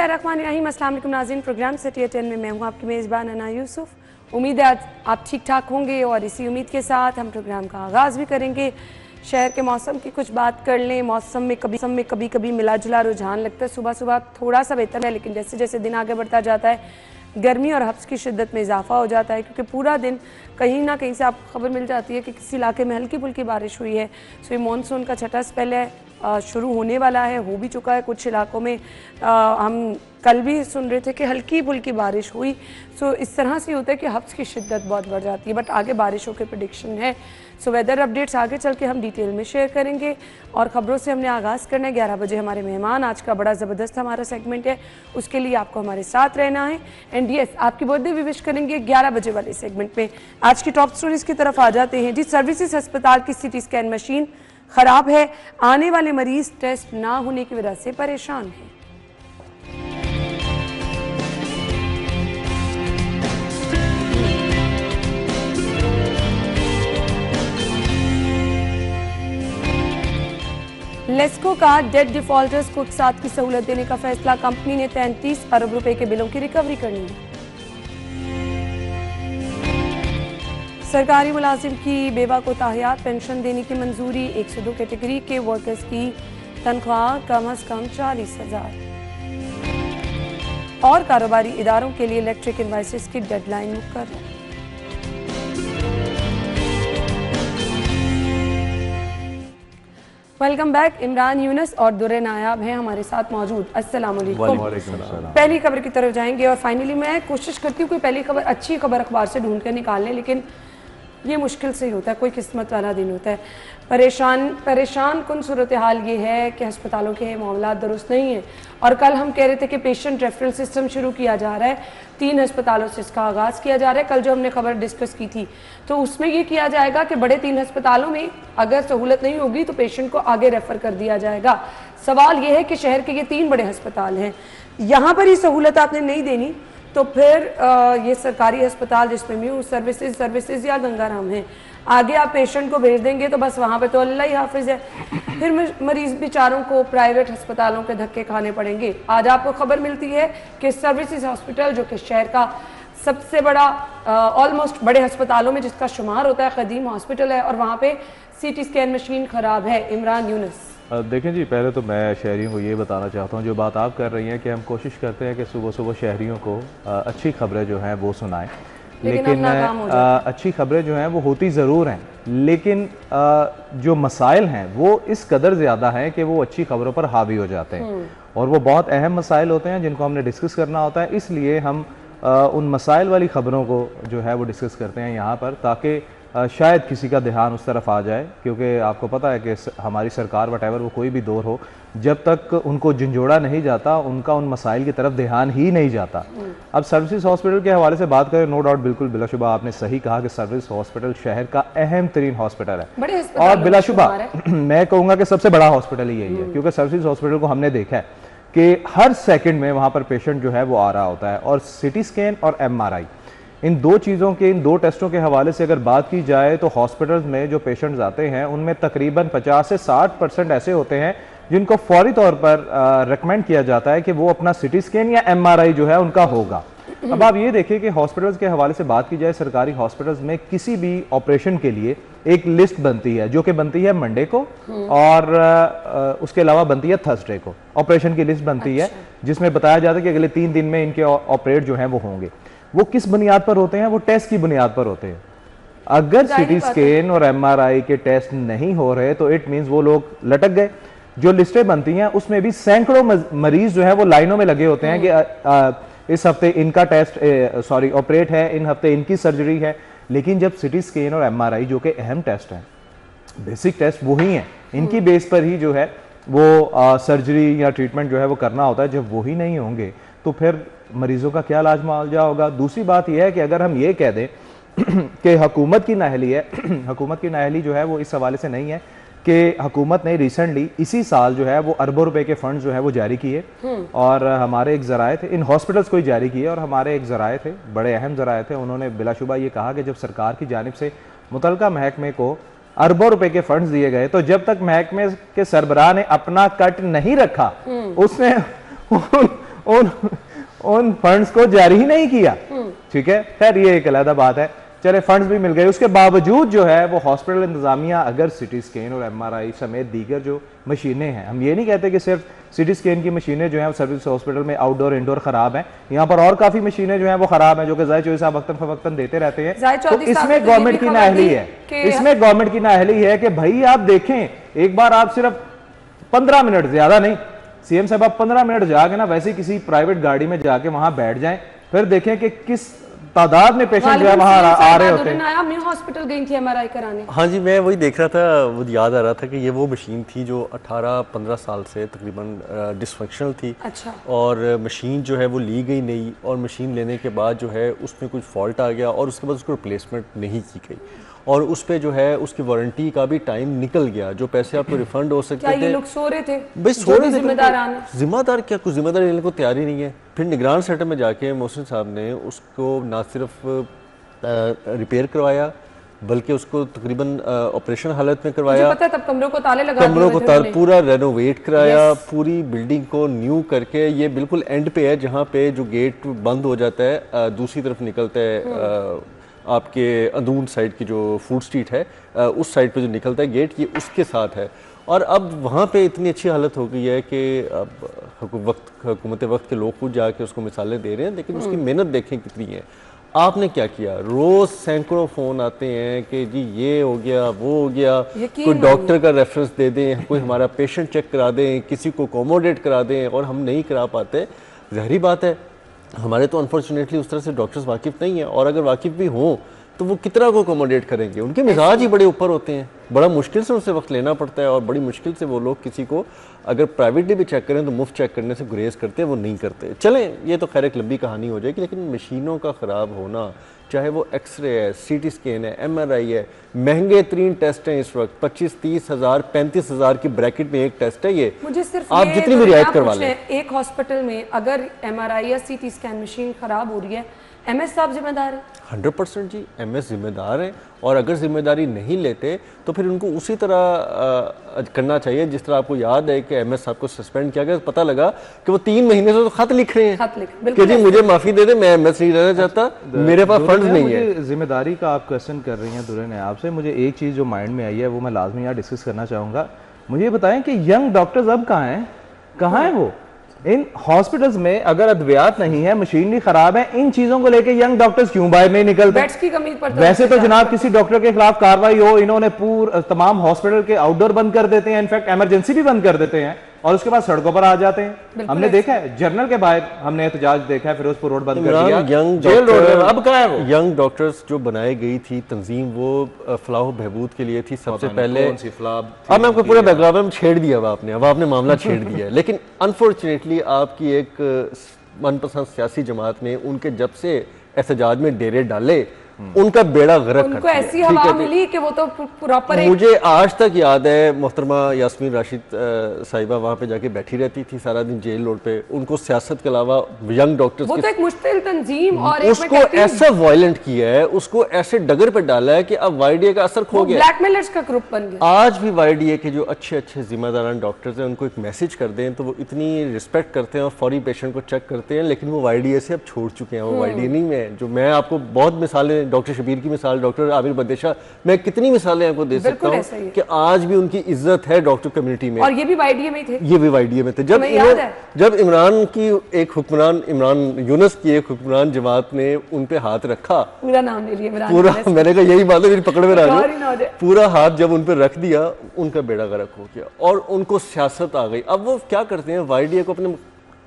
बिस्मिल्लाहिर्रहमानिर्रहीम। अस्सलाम वालेकुम नाज़रीन, प्रोग्राम सिटी 10 में मैं हूँ आपकी मेज़बान अना यूसुफ। उम्मीद है आज आप ठीक ठाक होंगे और इसी उम्मीद के साथ हम प्रोग्राम का आगाज़ भी करेंगे। शहर के मौसम की कुछ बात कर लें। मौसम में कभी कभी मिला जुला रुझान लगता है। सुबह सुबह थोड़ा सा बेहतर है, लेकिन जैसे जैसे दिन आगे बढ़ता जाता है गर्मी और हब्स की शिद्दत में इजाफा हो जाता है, क्योंकि पूरा दिन कहीं ना कहीं से आपको खबर मिल जाती है कि किसी इलाके में हल्की फुल्की बारिश हुई है। सो ये मानसून का छठा स्पेल है, शुरू होने वाला है, हो भी चुका है कुछ इलाकों में। हम कल भी सुन रहे थे कि हल्की फुल्की बारिश हुई। सो इस तरह से होता है कि हब्स की शिद्दत बहुत बढ़ जाती है, बट आगे बारिशों के प्रेडिक्शन है। सो वेदर अपडेट्स आगे चल के हम डिटेल में शेयर करेंगे और ख़बरों से हमने आगाज़ करना है। 11 बजे हमारे मेहमान, आज का बड़ा ज़बरदस्त हमारा सेगमेंट है, उसके लिए आपको हमारे साथ रहना है। एंड यस, आपकी बर्थडे भी विश करेंगे 11 बजे वाले सेगमेंट में। आज की टॉप स्टोरीज़ की तरफ आ जाते हैं जी। सर्विसेज अस्पताल की CT स्कैन मशीन ख़राब है, आने वाले मरीज़ टेस्ट ना होने की वजह से परेशान हैं। लेस्को का डेट डिफॉल्टर्स को इकसात की सहूलत देने का फैसला। कंपनी ने 33 अरब रुपए के बिलों की रिकवरी करनी है। सरकारी मुलाजिम की बेवा को ताहियात पेंशन देने की मंजूरी। 102 कैटेगरी के वर्कर्स की तनख्वाह कम अज कम 40,000। और कारोबारी इदारों के लिए इलेक्ट्रिक इनवाइसेस की डेडलाइन मुकर्रर। Welcome back. इमरान यूनस और दुर्रे नायाब हैं हमारे साथ मौजूद। अस्सलाम वालेकुम। पहली खबर की तरफ जाएंगे और फाइनली मैं कोशिश करती हूँ कोई पहली खबर, अच्छी खबर अखबार से ढूंढ कर निकालने, लेकिन ये मुश्किल से ही होता है, कोई किस्मत वाला दिन होता है। परेशान कुन सूरत हाल ये है कि अस्पतालों के मामला दुरुस्त नहीं है। और कल हम कह रहे थे कि पेशेंट रेफरल सिस्टम शुरू किया जा रहा है, 3 अस्पतालों से इसका आगाज़ किया जा रहा है। कल जो हमने खबर डिस्कस की थी तो उसमें ये किया जाएगा कि बड़े 3 अस्पतालों में अगर सहूलत नहीं होगी तो पेशेंट को आगे रेफ़र कर दिया जाएगा। सवाल ये है कि शहर के ये 3 बड़े अस्पताल हैं, यहाँ पर ही सहूलत आपने नहीं देनी तो फिर ये सरकारी अस्पताल जिसमें म्यू सर्विसेज या गंगाराम है, आगे आप पेशेंट को भेज देंगे तो बस वहाँ पे तो अल्लाह ही हाफिज़ है। फिर मरीज बेचारों को प्राइवेट अस्पतालों के धक्के खाने पड़ेंगे। आज आपको खबर मिलती है कि सर्विसेज हॉस्पिटल, जो कि शहर का सबसे बड़ा ऑलमोस्ट बड़े अस्पतालों में जिसका शुमार होता है, कदीम हॉस्पिटल है, और वहाँ पे CT स्कैन मशीन ख़राब है। इमरान यूनस, देखें जी, पहले तो मैं शहरियों को ये बताना चाहता हूँ, जो बात आप कर रही हैं कि हम कोशिश करते हैं कि सुबह सुबह शहरियों को अच्छी खबरें जो हैं वो सुनाएं, लेकिन अच्छी खबरें जो हैं वो होती ज़रूर हैं, लेकिन जो मसाइल हैं वो इस कदर ज़्यादा हैं कि वो अच्छी खबरों पर हावी हो जाते हैं और वो बहुत अहम मसाइल होते हैं जिनको हमने डिस्कस करना होता है। इसलिए हम उन मसाइल वाली ख़बरों को जो है वो डिस्कस करते हैं यहाँ पर, ताकि शायद किसी का ध्यान उस तरफ आ जाए। क्योंकि आपको पता है कि हमारी सरकार वटेवर वो कोई भी दौर हो, जब तक उनको झंझोड़ा नहीं जाता उनका उन मसाइल की तरफ ध्यान ही नहीं जाता। अब सर्विसेज हॉस्पिटल के हवाले से बात करें, नो डाउट बिल्कुल बिलाशुबा आपने सही कहा कि सर्विस हॉस्पिटल शहर का अहम तरीन हॉस्पिटल है और बिलाशुबा मैं कहूँगा कि सबसे बड़ा हॉस्पिटल ही यही है, क्योंकि सर्विसेज हॉस्पिटल को हमने देखा है कि हर सेकंड में वहाँ पर पेशेंट जो है वो आ रहा होता है। और CT स्कैन और MRI, इन 2 चीज़ों के, इन 2 टेस्टों के हवाले से अगर बात की जाए तो हॉस्पिटल्स में जो पेशेंट्स आते हैं उनमें तकरीबन 50 से 60% ऐसे होते हैं जिनको फौरी तौर पर रेकमेंड किया जाता है कि वो अपना CT स्कैन या MRI जो है उनका होगा। अब आप ये देखिए कि हॉस्पिटल्स के हवाले से बात की जाए, सरकारी हॉस्पिटल्स में किसी भी ऑपरेशन के लिए एक लिस्ट बनती है, जो कि बनती है मंडे को और उसके अलावा बनती है थर्सडे को। ऑपरेशन की लिस्ट बनती है जिसमें बताया जाता है कि अगले 3 दिन में इनके ऑपरेट जो हैं वो होंगे। वो किस बुनियाद पर होते हैं? वो टेस्ट की बुनियाद पर होते हैं। अगर CT स्कैन और MRI के टेस्ट नहीं हो रहे तो इट मींस वो लोग लटक गए। जो लिस्टें बनती हैं उसमें भी सैकड़ों मरीज जो है वो लाइनों में लगे होते हैं कि इस हफ्ते इनका टेस्ट ऑपरेट है, इन हफ्ते इनकी सर्जरी है। लेकिन जब CT स्कैन और MRI जो कि अहम टेस्ट हैं, बेसिक टेस्ट वही हैं, इनकी बेस पर ही जो है वो सर्जरी या ट्रीटमेंट जो है वो करना होता है। जब वही नहीं होंगे तो फिर मरीजों का क्या इलाज मुआवजा होगा? दूसरी बात यह है कि अगर हम ये कह दें कि हुकूमत की नाअहली है हुकूमत की नाअहली जो है वो इस हवाले से नहीं है कि हुकूमत ने रिसेंटली इसी साल जो है वो अरबों रुपए के फंड जो है वो जारी किए और हमारे एक ज़राए थे, इन हॉस्पिटल्स को ही जारी किए और हमारे एक ज़राए थे, बड़े अहम ज़राए थे, उन्होंने बिलाशुबा ये कहा कि जब सरकार की जानिब से मुतलका महकमे को अरबों रुपए के फंड्स दिए गए तो जब तक महकमे के सरबराह ने अपना कट नहीं रखा उसने उन फंड्स को जारी ही नहीं किया। ठीक है, खैर ये एक अलग बात है। चले फंड्स भी मिल गए, उसके बावजूद जो है वो हॉस्पिटल इंतजामिया अगर सिटी स्कैन और MRI समेत दीगर जो मशीनें हैं, हम ये नहीं कहते कि सिर्फ सिटी स्कैन की मशीनें जो हैं सर्विस हॉस्पिटल में आउटडोर इंडोर खराब हैं, यहाँ पर और काफी मशीनें जो हैं वो खराब हैं, जो कि ज़ाहिर चौधरी साहब वक्तन फवक्तन देते रहते हैं। तो इसमें गवर्नमेंट की नाअहली है, इसमें गवर्नमेंट की नाअहली है कि भाई आप देखें, एक बार आप सिर्फ 15 मिनट, ज्यादा नहीं, CM साहब आप 15 मिनट जाके ना वैसे किसी प्राइवेट गाड़ी में जाके वहां बैठ जाएं, फिर देखें कि किस तादाद में पेशेंट जो है वहां आ रहे होते हैं। मैं हॉस्पिटल गई थी MRI कराने। हाँ जी, मैं वही देख रहा था, वो याद आ रहा था कि ये वो मशीन थी जो 18-15 साल से तकरीबन डिसफंक्शनल थी। अच्छा। और मशीन जो है वो ली गई नहीं, और मशीन लेने के बाद जो है उसमें कुछ फॉल्ट आ गया और उसके बाद उसको रिप्लेसमेंट नहीं की गई, और उस पे जो है उसकी वारंटी का भी टाइम निकल गया, जो पैसे आपको रिफंड हो सकते थे। ये लोग सो रहे थे भाई, सो रहे थे। जिम्मेदार क्या, कुछ जिम्मेदारी लेने को तैयार ही नहीं है। फिर निगरान सेंटर में जाके मोहसिन साहब ने उसको ना सिर्फ रिपेयर करवाया, बल्कि उसको तकरीबन ऑपरेशन हालत में करवाया। पता है, तब कमरों को ताले लगा कमरों को ताले, पूरा रेनोवेट कराया, पूरी बिल्डिंग को न्यू करके। ये बिल्कुल एंड पे है जहाँ पे जो गेट बंद हो जाता है, दूसरी तरफ निकलता है आपके अंदरून साइड की जो फूड स्ट्रीट है, उस साइड पे जो निकलता है गेट, ये उसके साथ है। और अब वहाँ पे इतनी अच्छी हालत हो गई है कि अब हुकूमत वक्त के लोग खुद जाके उसको मिसालें दे रहे हैं, लेकिन उसकी मेहनत देखें कितनी है। आपने क्या किया, रोज सैकड़ों फ़ोन आते हैं कि जी ये हो गया, वो हो गया, कोई डॉक्टर का रेफरेंस दे दें, कोई हमारा पेशेंट चेक करा दें, किसी को अकोमोडेट करा दें, और हम नहीं करा पाते। ज़ाहिरी बात है, हमारे तो अनफॉर्चुनेटली उस तरह से डॉक्टर्स वाकिफ़ नहीं है, और अगर वाकिफ़ भी हों तो वो कितना को अकोमोडेट करेंगे। उनके मिजाज ही बड़े ऊपर होते हैं, बड़ा मुश्किल से उनसे वक्त लेना पड़ता है, और बड़ी मुश्किल से वो लोग किसी को अगर प्राइवेटली भी चेक करें तो मुफ्त चेक करने से गुरेज करते हैं, वो नहीं करते। चलें, ये तो खैर एक लंबी कहानी हो जाएगी, लेकिन मशीनों का ख़राब होना, चाहे वो एक्सरे है, CT स्कैन है, MRI है, महंगे तरीन टेस्ट हैं इस वक्त, 25-30 हज़ार 35 हज़ार की ब्रैकेट में एक टेस्ट है। ये मुझे सिर्फ आप जितनी भी रियायत करवा लें, एक हॉस्पिटल में अगर MRI या CT स्कैन मशीन खराब हो रही है, MS साहब जिम्मेदार है? 100% जी, MS जिम्मेदार हैं, और अगर जिम्मेदारी नहीं लेते तो फिर उनको उसी तरह करना चाहिए जिस तरह आपको याद है कि MS साहब को सस्पेंड किया गया। पता लगा कि वो 3 महीने से तो खत लिख रहे हैं कि जी मुझे माफी दे दे, मैं MS नहीं रहना चाहता, मेरे पास फंड नहीं है। जिम्मेदारी का आप क्वेश्चन कर रही हैं दुर्रे आपसे, मुझे एक चीज़ जो माइंड में आई है वो मैं लाजमी यहाँ डिस्कस करना चाहूँगा। मुझे ये बताएं कि यंग डॉक्टर्स अब कहाँ हैं, कहाँ हैं वो? इन हॉस्पिटल्स में अगर अद्वियात नहीं है, मशीनरी खराब है, इन चीजों को लेके यंग डॉक्टर्स क्यों बाहर नहीं निकलते? बेड्स की कमी पड़ती है। वैसे तो जनाब किसी डॉक्टर के खिलाफ कार्रवाई हो, इन्होंने तमाम हॉस्पिटल के आउटडोर बंद कर देते हैं, इनफैक्ट इमरजेंसी भी बंद कर देते हैं, और उसके बाद सड़कों पर आ जाते हैं। हमने देखा है जर्नल के बाहर, हमने एहतजाज देखा है, फिरोजपुर रोड बंद कर दिया, जेल रोड है, अब कहाँ है वो? यंग डॉक्टर्स जो बनाई गई थी तंजीम, वो फलाह बहबूद के लिए थी सबसे पहले। अब मैं आपको पूरा बैकग्राउंड छेड़ दिया, अब आपने मामला छेड़ दिया। लेकिन अनफॉर्चुनेटली आपकी एक मनपसंद सियासी जमात ने उनके जब से एहतजाज में डेरे डाले, उनका बेड़ा गर्क कर दिया। ऐसी हवा मिली कि वो तो प्रॉपर। मुझे आज तक याद है मोहतरमा यास्मीन राशिद साहिबा वहाँ पे जाके बैठी रहती थी सारा दिन जेल रोड पे। उनको सियासत के अलावा यंग डॉक्टर्स, वो तो एक मुश्तिल तंजीम, और उसको ऐसा वायलेंट किया है, उसको ऐसे डगर पे डाला है कि अब YDA का असर खो गया, ब्लैकमेलर्स का ग्रुप बन गया। आज भी YDA के जो अच्छे अच्छे जिम्मेदारान डॉक्टर्स हैं, उनको एक मैसेज कर दें तो वो इतनी रिस्पेक्ट करते हैं और फौरी पेशेंट को चेक करते हैं, लेकिन वो YDA से अब छोड़ चुके हैं, वो YDA नहीं है। जो मैं आपको बहुत मिसालें, डॉक्टर शबीर की मिसाल, डॉक्टर आबिर बदेशा, मैं कितनी मिसालें आपको दे सकता हूँ कि आज भी उनकी इज्जत है डॉक्टर कम्युनिटी में, और ये भी YDA में थे। ये भी YDA में थे। जब इमरान की एक हुक्मरान, इमरान यूनुस की एक हुक्मरान जमात ने उन पे हाथ रखा, पूरा नाम ले लिया, पूरा, मैंने कहा यही बात है, मेरी पकड़ में रहा, पूरा हाथ जब उन पे रख दिया, उनका बेड़ा गर्क हो गया और उनको सियासत आ गई। अब वो क्या करते हैं, YDA को अपने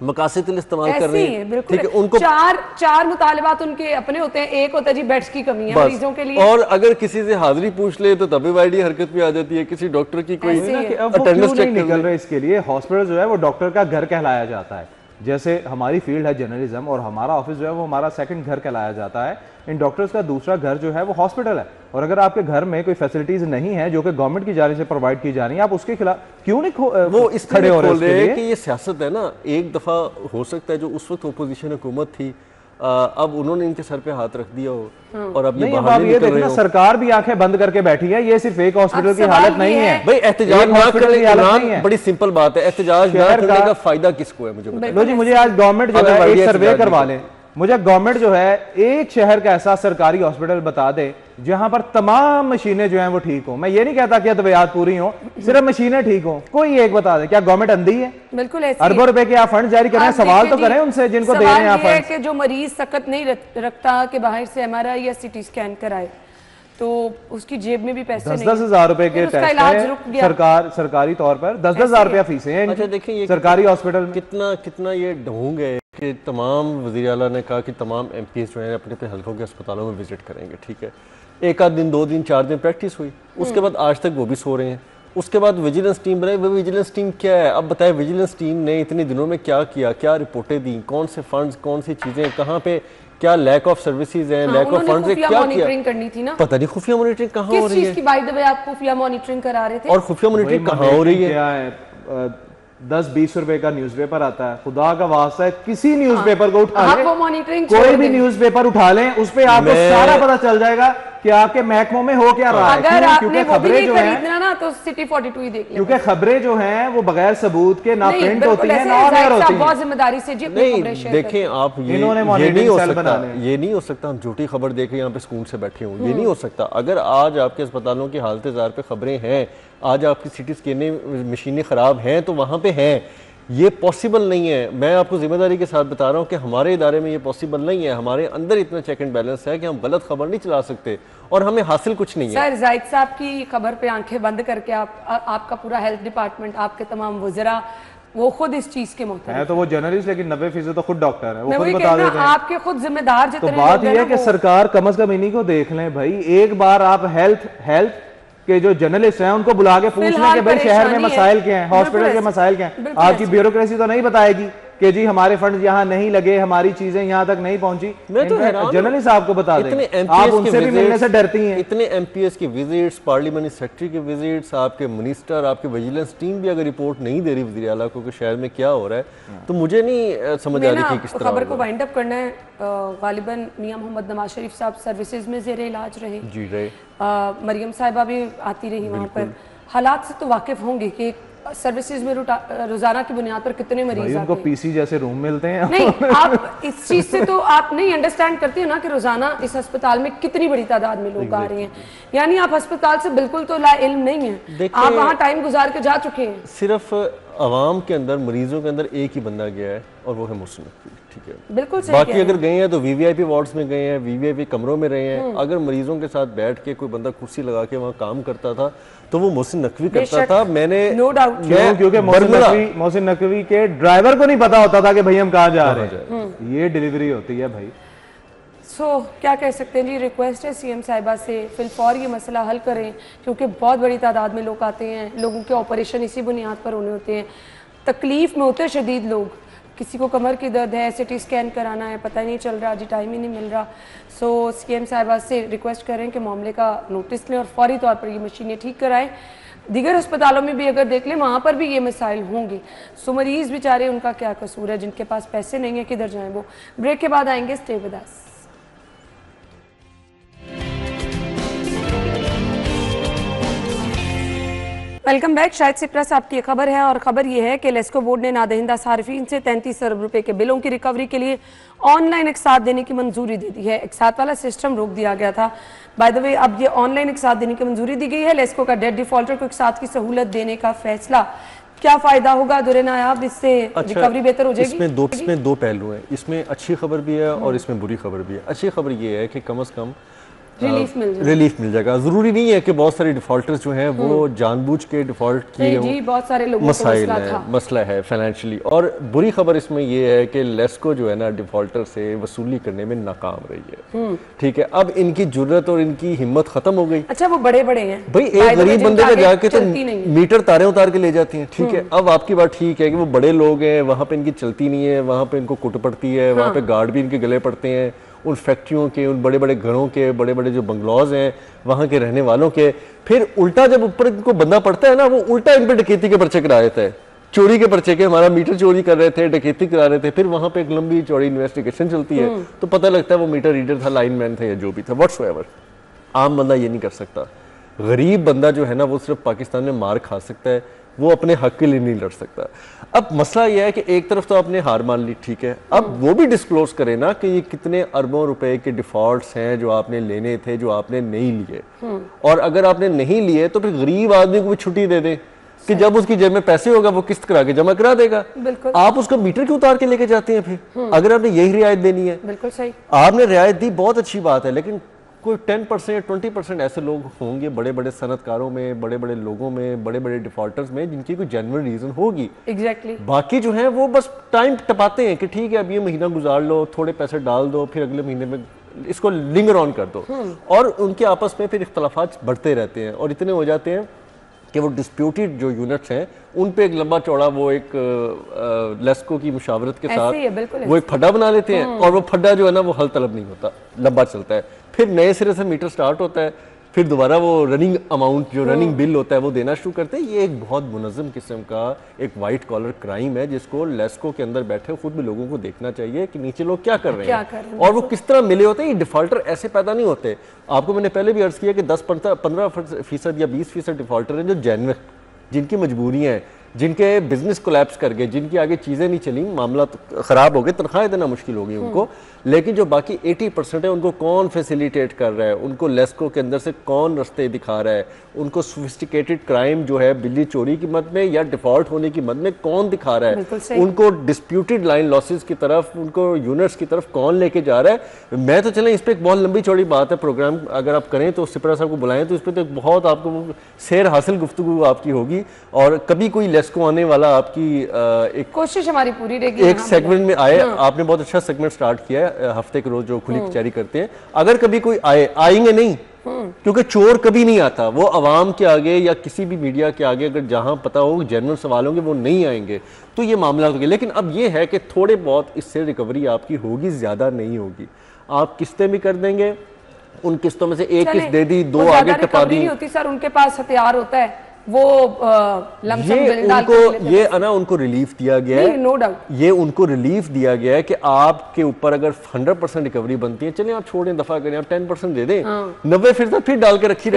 मकासद के लिए इस्तेमाल कर रहे हैं। ठीक है, उनको चार मुतालिबात उनके अपने होते हैं। एक होता है जी बेड्स की कमी है मरीजों के लिए, और अगर किसी से हाजिरी पूछ ले तो तभी YDA हरकत में आ जाती है। किसी डॉक्टर की कोई अटेंडेंस चेक निकल रहे, इसके लिए हॉस्पिटल जो है वो डॉक्टर का घर कहलाया जाता है। जैसे हमारी फील्ड है जर्नलिज्म, और हमारा ऑफिस जो है वो हमारा सेकंड घर कहलाया जाता है। इन डॉक्टर्स का दूसरा घर जो है वो हॉस्पिटल है, और अगर आपके घर में कोई फैसिलिटीज नहीं है जो कि गवर्नमेंट की जानिब से प्रोवाइड की जा रही है, आप उसके खिलाफ क्यों नहीं वो इस खड़े हो रहे हैं कि ये सियासत है ना। एक दफा हो सकता है जो उस वक्त ओपोजिशन हुकूमत थी, अब उन्होंने इनके सर पे हाथ रख दिया हो और अब ये नहीं, बाहर अब नहीं ये निकल रहे देखना हो। सरकार भी आंखें बंद करके बैठी है, ये सिर्फ एक हॉस्पिटल की हालत नहीं है भाई एहतजाज ना हॉस्पिटल की हालत नहीं करने, है। बड़ी सिंपल बात है, एहतजाज ना करने का फायदा किसको है मुझे बताइए। लो जी, मुझे आज गवर्नमेंट जो है एक सर्वे करवा लें, मुझे गवर्नमेंट जो है एक शहर का ऐसा सरकारी हॉस्पिटल बता दे जहां पर तमाम मशीनें जो हैं वो ठीक हो। मैं ये नहीं कहता कि अद्वियात पूरी हो, सिर्फ मशीनें ठीक हो, कोई एक बता दे। क्या गवर्नमेंट अंधी है? बिल्कुल ऐसी अरबों रुपए के आप फंड जारी कर रहे हैं, सवाल तो करें उनसे जिनको दे रहे हैं आप फंड। कि जो मरीज सकत नहीं रखता कि बाहर से एमआरआई या सीटी स्कैन कराए तो उसकी जेब में भी पैसे नहीं, 10,000 रुपए के उसका टेस्ट इलाज है रुक गया। सरकारी तौर पर 10,000 रुपया फीसें हैं। अच्छा देखिए ये सरकारी हॉस्पिटल में कितना ये ढोंग है कि तमाम वज़ीर आला ने कहा कि तमाम एमपीएस जो है अपने अपने हल्कों के अस्पतालों में विजिट करेंगे। ठीक है, एक आध दिन 2 दिन 4 दिन प्रैक्टिस हुई, उसके बाद आज तक वो भी सो रहे हैं। उसके बाद विजिलेंस टीम बनाई, वो विजिलेंस टीम क्या है? अब बताए विजिलेंस टीम ने इतने दिनों में क्या किया, क्या रिपोर्टें दी, कौन से फंड्स, कौन सी चीजें, कहाँ पे क्या लैक ऑफ सर्विसेज है, लैक ऑफ फंड्स है, क्या मॉनिटरिंग करनी थी ना? पता नहीं खुफिया मॉनिटरिंग कहाँ हो रही है। किस चीज की बाय द वे आप खुफिया मॉनिटरिंग करा रहे थे? और खुफिया मॉनिटरिंग कहाँ हो रही है? क्या है 10-20 रुपए का न्यूज़पेपर आता है, खुदा का वास्ता है किसी न्यूज़पेपर को उठा लें, वो मॉनिटरिंग कोई भी न्यूज़पेपर उठा लें, उस पे आपको सारा पता चल जाएगा कि आपके महकमों में हो क्या रहा है। अगर आपने वो भी खबरें नहीं जो हैं खरीदना ना तो सिटी 42 ही देख लें, क्योंकि खबरें जो हैं वो बगैर सबूत के ना प्रिंट होती हैं ना ऑन एयर होती हैं। बहुत जिम्मेदारी से जी अपनी खबरें नहीं शेयर देखें आप, ये नहीं हो सकता, ये नहीं हो सकता हम झूठी खबर देख के यहाँ पे सुकून से बैठे हों, ये नहीं हो सकता। अगर आज आपके अस्पतालों की हालत ज़ार पे खबरें हैं, आज आपकी सिटी स्कैनिंग मशीनें ख़राब हैं तो वहाँ पे हैं, ये पॉसिबल नहीं है। मैं आपको जिम्मेदारी के साथ बता रहा हूँ कि हमारे इदारे में ये पॉसिबल नहीं है। हमारे अंदर इतना चेक एंड बैलेंस है कि हम गलत खबर नहीं चला सकते और हमें हासिल कुछ नहीं है। सर जाहिद साहब की खबर पे आंखें बंद करके आपका पूरा हेल्थ डिपार्टमेंट, आपके तमाम वज़रा वो खुद इस चीज के मोहताज है, तो वो जर्नलिस्ट लेकिन 90% तो खुद डॉक्टर है, वो खुद मैं बता देते हैं। आपके खुद जिम्मेदार तो जितने बात लोग हैं यह है ना कि सरकार कम से कम इन्हीं को देख लें भाई। एक बार आप हेल्थ के जो जर्नलिस्ट हैं उनको बुला के पूछ लें कि भाई शहर में मसाइल क्या हैं, हॉस्पिटल के मसाइल क्या हैं। आपकी ब्यूरोक्रेसी तो नहीं बताएगी कि जी हमारे फंड यहाँ नहीं लगे, हमारी चीजें यहाँ तक नहीं पहुंची। मैं तो जर्नलिस्ट आपको बता दें, आप उनसे भी मिलने से डरती हैं। इतने एमपीएस की विजिट्स, पार्लियामेंट्री सेक्रेटरी के विजिट्स, आपके मिनिस्टर, आपके विजिलेंस टीम भी अगर रिपोर्ट नहीं दे रही वज़ीर आला को कि शहर में क्या हो रहा है, तो मुझे नहीं समझ आ रही कि किस तरह खबर को वाइंड अप करना है। गालिबन मियां मोहम्मद नवाज शरीफ साहब सर्विसेज में ज़ेरे इलाज रहे जी, रहे मरियम साहिबा भी आती रही वहाँ पर, हालात से तो वाकिफ होंगे कि सर्विसेज में रोजाना की बुनियाद पर कितने मरीज उनको पीसी जैसे रूम मिलते हैं। नहीं, आप इस चीज से तो आप नहीं अंडरस्टैंड करते हो ना कि रोजाना इस अस्पताल में कितनी बड़ी तादाद में लोग आ रहे हैं। यानी आप अस्पताल से बिल्कुल तो ला इल्म नहीं है, आप वहाँ टाइम गुजार के जा चुके हैं। सिर्फ आवाम के अंदर, मरीजों के अंदर एक ही बंदा गया है और वो है मोहसिन नकवी। ठीक है, बिल्कुल सही। बाकी अगर गए हैं तो वीवीआईपी वार्ड्स में गए हैं, वीवीआईपी कमरों में रहे हैं। अगर मरीजों के साथ बैठ के कोई बंदा कुर्सी लगा के वहाँ काम करता था तो वो मोहसिन नकवी करता था। मैंने नो डाउट, क्योंकि मोहसिन नकवी के ड्राइवर को नहीं पता होता था कि भाई हम कहाँ जा रहे हैं, ये डिलीवरी होती है भाई। क्या कह सकते हैं जी, रिक्वेस्ट है सीएम साहिबा से फिलफौर ये मसला हल करें, क्योंकि बहुत बड़ी तादाद में लोग आते हैं, लोगों के ऑपरेशन इसी बुनियाद पर होने होते हैं, तकलीफ में होते हैं शदीद लोग, किसी को कमर की दर्द है, सिटी स्कैन कराना है, पता ही नहीं चल रहा जी, टाइम ही नहीं मिल रहा। सीएम साहिबा से रिक्वेस्ट करें कि मामले का नोटिस लें और फौरी तौर पर ये मशीनें ठीक कराएं। दीगर अस्पतालों में भी अगर देख लें वहाँ पर भी ये मसाइल होंगे। मरीज बेचारे, उनका क्या कसूर है, जिनके पास पैसे नहीं है किधर जाएं वो। ब्रेक के बाद आएंगे, stay with us. Welcome back. शायद से प्रेस आपकी ये खबर है और खबर ये है कि लेस्को बोर्ड ने नादहिंदा सार्फिन से 33 अरब रुपए के बिलों की रिकवरी के लिए ऑनलाइन इकसात देने की मंजूरी दे दी है। इकसात वाला सिस्टम रोक दिया गया था। बाय द वे अब ये ऑनलाइन इकसात देने की मंजूरी दी गई है। लेस्को का डेट डिफॉल्टर को इकसात की सहूलत देने का फैसला, क्या फायदा होगा दुरे नायाब, इससे रिकवरी बेहतर हो जाएगी? इसमें दो पहलू हैं, इसमें अच्छी खबर भी है और इसमें बुरी खबर भी है। अच्छी खबर ये है कि कम से कम रिलीफ मिल जाएगा। जरूरी नहीं है कि बहुत सारे डिफॉल्टर्स जो हैं वो जानबूझ के डिफॉल्ट किए हों, बहुत सारे लोगों को मसला है फाइनेंशियली। और बुरी खबर इसमें ये है कि लेस्को जो है ना डिफॉल्टर से वसूली करने में नाकाम रही है। ठीक है, अब इनकी जुर्रत और इनकी हिम्मत खत्म हो गई। अच्छा, वो बड़े बड़े हैं भाई, एक गरीब बंदे का जाके तो मीटर तारे उतार के ले जाती हैं। ठीक है, अब आपकी बात ठीक है कि वो बड़े लोग हैं, वहां पे इनकी चलती नहीं है, वहां पे इनको कुट पड़ती है, वहां पे गार्ड भी इनके गले पड़ते हैं, उन फैक्ट्रियों के, उन बड़े बड़े घरों के, बड़े बड़े जो बंगलौज हैं वहाँ के रहने वालों के। फिर उल्टा जब ऊपर इनको बंदा पड़ता है ना, वो उल्टा इन पर डकैती के पर्चे करा देता है। चोरी के पर्चे के, हमारा मीटर चोरी कर रहे थे, डकैती करा रहे थे, फिर वहां पे एक लंबी चौड़ी इन्वेस्टिगेशन चलती है, तो पता लगता है वो मीटर रीडर था, लाइनमैन था या जो भी था, व्हाट्सएवर। आम बंदा ये नहीं कर सकता। गरीब बंदा जो है ना वो सिर्फ पाकिस्तान में मार खा सकता है, वो अपने हक के लिए नहीं लड़ सकता। अब मसला यह है कि एक तरफ तो आपने हार मान ली, ठीक है, अब वो भी डिस्क्लोज करें ना कि ये कितने अरबों रुपए के डिफॉल्ट्स हैं जो आपने लेने थे, जो आपने नहीं लिए, और अगर आपने नहीं लिए तो फिर गरीब आदमी को भी छुट्टी दे दें कि जब उसकी जेब में पैसे होगा वो किस्त करा के जमा करा देगा। आप उसका मीटर क्यों उतार के लेके जाते हैं फिर, अगर आपने यही रियायत देनी है? बिल्कुल सही, आपने रियायत दी, बहुत अच्छी बात है, लेकिन कोई 10% या 20% ऐसे लोग होंगे बड़े बड़े सनतकारों में, बड़े बड़े लोगों में, बड़े बड़े डिफॉल्टर्स में, जिनकी कोई जेन्युइन रीजन होगी। एग्जैक्टली। बाकी जो है वो बस टाइम टपाते हैं कि ठीक है अब ये महीना गुजार लो, थोड़े पैसे डाल दो, फिर अगले महीने में इसको लिंगर ऑन कर दो, और उनके आपस में फिर इख्तलाफात बढ़ते रहते हैं और इतने हो जाते हैं कि वो डिस्प्यूटेड जो यूनिट्स हैं उन पे एक लंबा चौड़ा वो एक लेस्को की मुशावरत के साथ वो एक फड्डा बना लेते हैं, और वो फड्डा जो है ना वो हल तलब नहीं होता, लंबा चलता है, फिर नए सिरे से मीटर स्टार्ट होता है, फिर दोबारा वो रनिंग अमाउंट जो रनिंग बिल होता है वो देना शुरू करते हैं। ये एक बहुत मुनज़्ज़म किस्म का एक वाइट कॉलर क्राइम है जिसको लेस्को के अंदर बैठे खुद भी लोगों को देखना चाहिए कि नीचे लोग क्या कर रहे हैं और वो किस तरह मिले होते हैं। ये डिफॉल्टर ऐसे पैदा नहीं होते। आपको मैंने पहले भी अर्ज किया कि 10-15% या 20% डिफॉल्टर हैं जो जेन्युइन, जिनकी मजबूरियाँ हैं, जिनके बिजनेस कोलैप्स कर गए, जिनकी आगे चीज़ें नहीं चली, मामला तो ख़राब हो गए, तनख्वाहें देना मुश्किल हो गई उनको, लेकिन जो बाकी 80% है उनको कौन फैसिलिटेट कर रहा है, उनको लेस्को के अंदर से कौन रास्ते दिखा रहा है, उनको सोफिस्टिकेटेड क्राइम जो है बिजली चोरी की मद में या डिफॉल्ट होने की मद में कौन दिखा रहा है, उनको डिस्प्यूटेड लाइन लॉसेस की तरफ, उनको यूनिट्स की तरफ कौन लेके जा रहा है। मैं तो चलें इस पर एक बहुत लंबी चौड़ी बात है, प्रोग्राम अगर आप करें तो सिपरा साहब को बुलाएं तो इस पर तो बहुत आपको सैर हासिल गुफ्तगू आपकी होगी, और कभी कोई लेस्को आने वाला आपकी एक कोशिश हमारी पूरी रहेगी। एक सेगमेंट में आए, आपने बहुत अच्छा सेगमेंट स्टार्ट किया है, हफ्ते के रोज जो खुली कचहरी करते हैं, अगर कभी कोई आएंगे नहीं, क्योंकि चोर कभी नहीं आता, वो अवाम के आगे या किसी भी मीडिया के आगे अगर जहां पता हो जेन्युइन सवाल होंगे वो नहीं आएंगे, तो ये मामला होगा। लेकिन अब ये है कि थोड़े बहुत इससे रिकवरी आपकी होगी, ज्यादा नहीं होगी। आप किस्तें भी कर देंगे, उन किस्तों में से एक किस्त दे दी, दो आगे टपा दी, नहीं होती सर, उनके पास हथियार होता है, वो उनको रिलीफ दिया गया है, नो डाउट ये उनको रिलीफ दिया गया है कि आपके ऊपर अगर 100% रिकवरी बनती है, चलिए आप छोड़ें, दफा करें, आप 10% दे दें, 90% फिर डाल के रखें।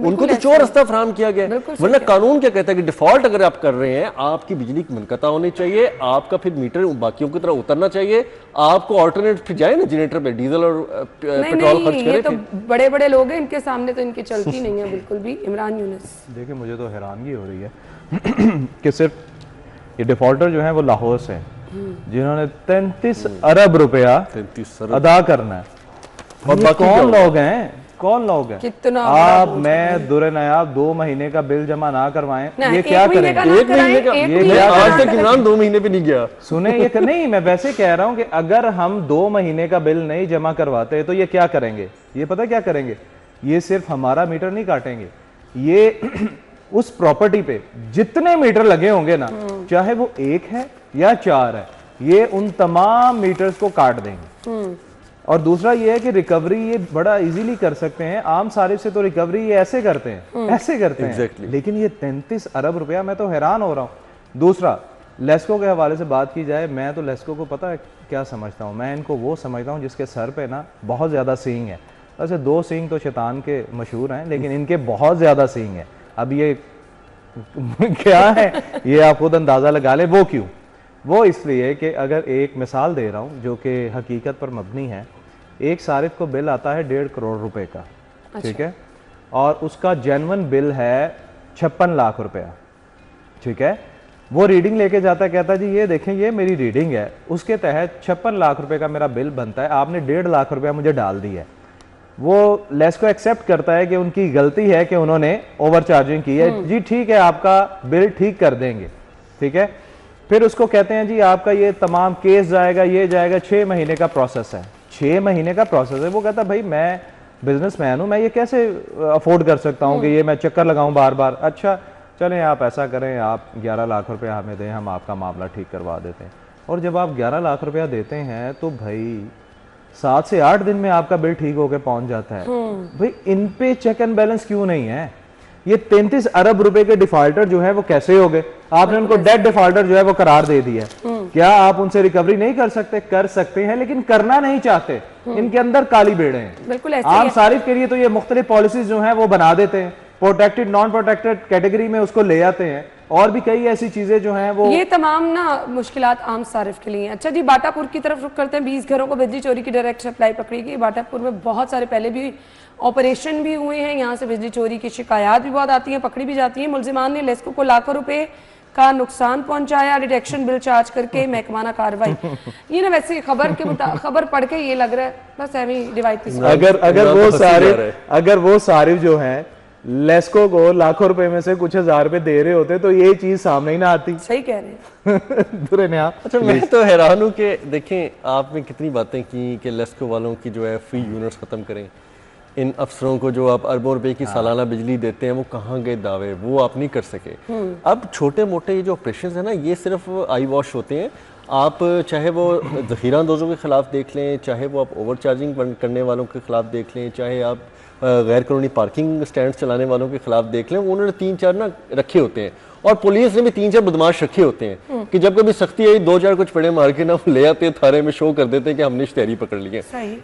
उनको तो चोर रास्ता फराहम किया गया है, वरना कानून क्या कहता है कि डिफॉल्ट अगर आप कर रहे हैं, आपकी बिजली की मनकता होनी चाहिए, आपका फिर मीटर बाकियों की तरह उतरना चाहिए, आपको ऑल्टरनेट फिर जाए ना जनरेटर पे, डीजल और पेट्रोल खर्च करें। तो बड़े बड़े लोग हैं, इनके सामने तो इनकी चलती नहीं है बिल्कुल भी। इमरान यूनुस, देखिए मुझे तो हैरानगी हो रही है कि सिर्फ ये डिफॉल्टर जो है वो लाहौर से हैं, जिन्होंने 33 अरब रुपया अदा करना है, और बाकी कौन लोग हैं, कौन लोग हैं? कितना आप मैं दुरे नायाब 2 महीने का बिल जमा ना करवाएं, ये क्या करेंगे? 1 महीने का, ये आज तक इमरान 2 महीने पे नहीं गया। सुने ये नहीं, मैं वैसे कह रहा हूं कि अगर हम 2 महीने का बिल नहीं जमा करवाते तो ये क्या करेंगे? ये पता क्या करेंगे? ये सिर्फ हमारा मीटर नहीं काटेंगे, ये उस प्रॉपर्टी पे जितने मीटर लगे होंगे ना, चाहे वो 1 है या 4 है, ये उन तमाम मीटर्स को काट देंगे। और दूसरा ये है कि रिकवरी ये बड़ा इजीली कर सकते हैं, आम सारिफ से तो रिकवरी ये ऐसे करते हैं, ऐसे करते हैं, लेकिन ये 33 अरब रुपया, मैं तो हैरान हो रहा हूँ। दूसरा, लेस्को के हवाले से बात की जाए, मैं तो लेस्को को पता है क्या समझता हूँ, मैं इनको वो समझता हूँ जिसके सर पे ना बहुत ज्यादा सींग है। वैसे 2 सींग तो शैतान के मशहूर हैं, लेकिन इनके बहुत ज्यादा सींग है। अब ये क्या है, ये आप खुद अंदाजा लगा ले। वो क्यों? वो इसलिए कि अगर एक मिसाल दे रहा हूँ जो कि हकीकत पर मबनी है, एक सारिफ को बिल आता है 1.5 करोड़ रुपए का, ठीक है, और उसका जेन्युइन बिल है 56 लाख रुपया, ठीक है। वो रीडिंग लेके जाता है, कहता है जी ये देखें ये मेरी रीडिंग है, उसके तहत 56 लाख रुपए का मेरा बिल बनता है, आपने 1.5 लाख रुपया मुझे डाल दी है। वो लेस्को एक्सेप्ट करता है कि उनकी गलती है कि उन्होंने ओवर चार्जिंग की है, जी ठीक है आपका बिल ठीक कर देंगे, ठीक है। फिर उसको कहते हैं जी आपका ये तमाम केस जाएगा, ये जाएगा, 6 महीने का प्रोसेस है, 6 महीने का प्रोसेस है। वो कहता है भाई मैं बिजनेसमैन हूं, मैं ये कैसे अफोर्ड कर सकता हूं कि ये मैं चक्कर लगाऊं बार बार। अच्छा चलें आप ऐसा करें, आप 11 लाख रुपया हमें दें, हम आपका मामला ठीक करवा देते हैं। और जब आप 11 लाख रुपया देते हैं तो भाई 7 से 8 दिन में आपका बिल ठीक होकर पहुंच जाता है। भाई इन पे चेक एंड बैलेंस क्यों नहीं है? ये 33 अरब रुपए के डिफॉल्टर जो है वो कैसे हो गए? आपने उनको डेड डिफॉल्टर जो है वो करार दे दिया। क्या आप उनसे रिकवरी नहीं कर सकते? कर सकते हैं, लेकिन करना नहीं चाहते। इनके अंदर काली बेड़े हैं। बिल्कुल आम सारिफ के लिए तो ये मुख्तलिफ पॉलिसीज जो है वो बना देते हैं, प्रोटेक्टेड नॉन प्रोटेक्टेड कैटेगरी में उसको ले आते हैं, और भी कई ऐसी चीजें जो हैं वो, ये तमाम ना मुश्किलात आम सारिफ के लिए हैं। अच्छा जी, बाटापुर की तरफ रुख करते हैं। 20 घरों को बिजली चोरी की डायरेक्ट सप्लाई पकड़ी गई। बाटापुर में बहुत सारे पहले भी ऑपरेशन भी हुए हैं, यहाँ से बिजली चोरी की शिकायत भी बहुत आती हैं, पकड़ी भी जाती हैं। मुलजिमान ने लेस्को को लाखों रुपए का नुकसान पहुंचाया, डिटेक्शन बिल चार्ज करके महकमाना कार्रवाई। ये ना वैसे खबर पढ़ के ये लग रहा है बस ऐवी रिवायती। अगर वो सारिफ जो है लेस्को को लाखों रुपए में से कुछ हजार रुपए दे रहे होते तो ये चीज सामने ही ना आती। सही कह रहे हैं। दुरेनिया। अच्छा, मैं तो हैरान हूँ कि देखें आपने कितनी बातें की कि लेस्को वालों की जो है फ्री यूनिट्स खत्म करें, इन अफसरों को जो आप अरबों रुपए की सालाना बिजली देते हैं वो कहाँ गए दावे, वो आप नहीं कर सके। अब छोटे मोटे ये जो ऑपरेशन है ना, ये सिर्फ आई वॉश होते हैं। आप चाहे वो ज़ख़ीरा अंदोज़ों के खिलाफ देख लें, चाहे वो आप ओवर चार्जिंग करने वालों के खिलाफ देख लें, चाहे आप गैर कानूनी पार्किंग स्टैंड चलाने वालों के खिलाफ देख लें, उन्होंने 3-4 ना रखे होते हैं, और पुलिस ने भी 3-4 बदमाश रखे होते हैं कि जब कभी सख्ती आई 2-4 कुछ पड़े मार के ना ले आते हैं, थारे में शो कर देते हैं कि हमने इश्तेहारी पकड़ ली है।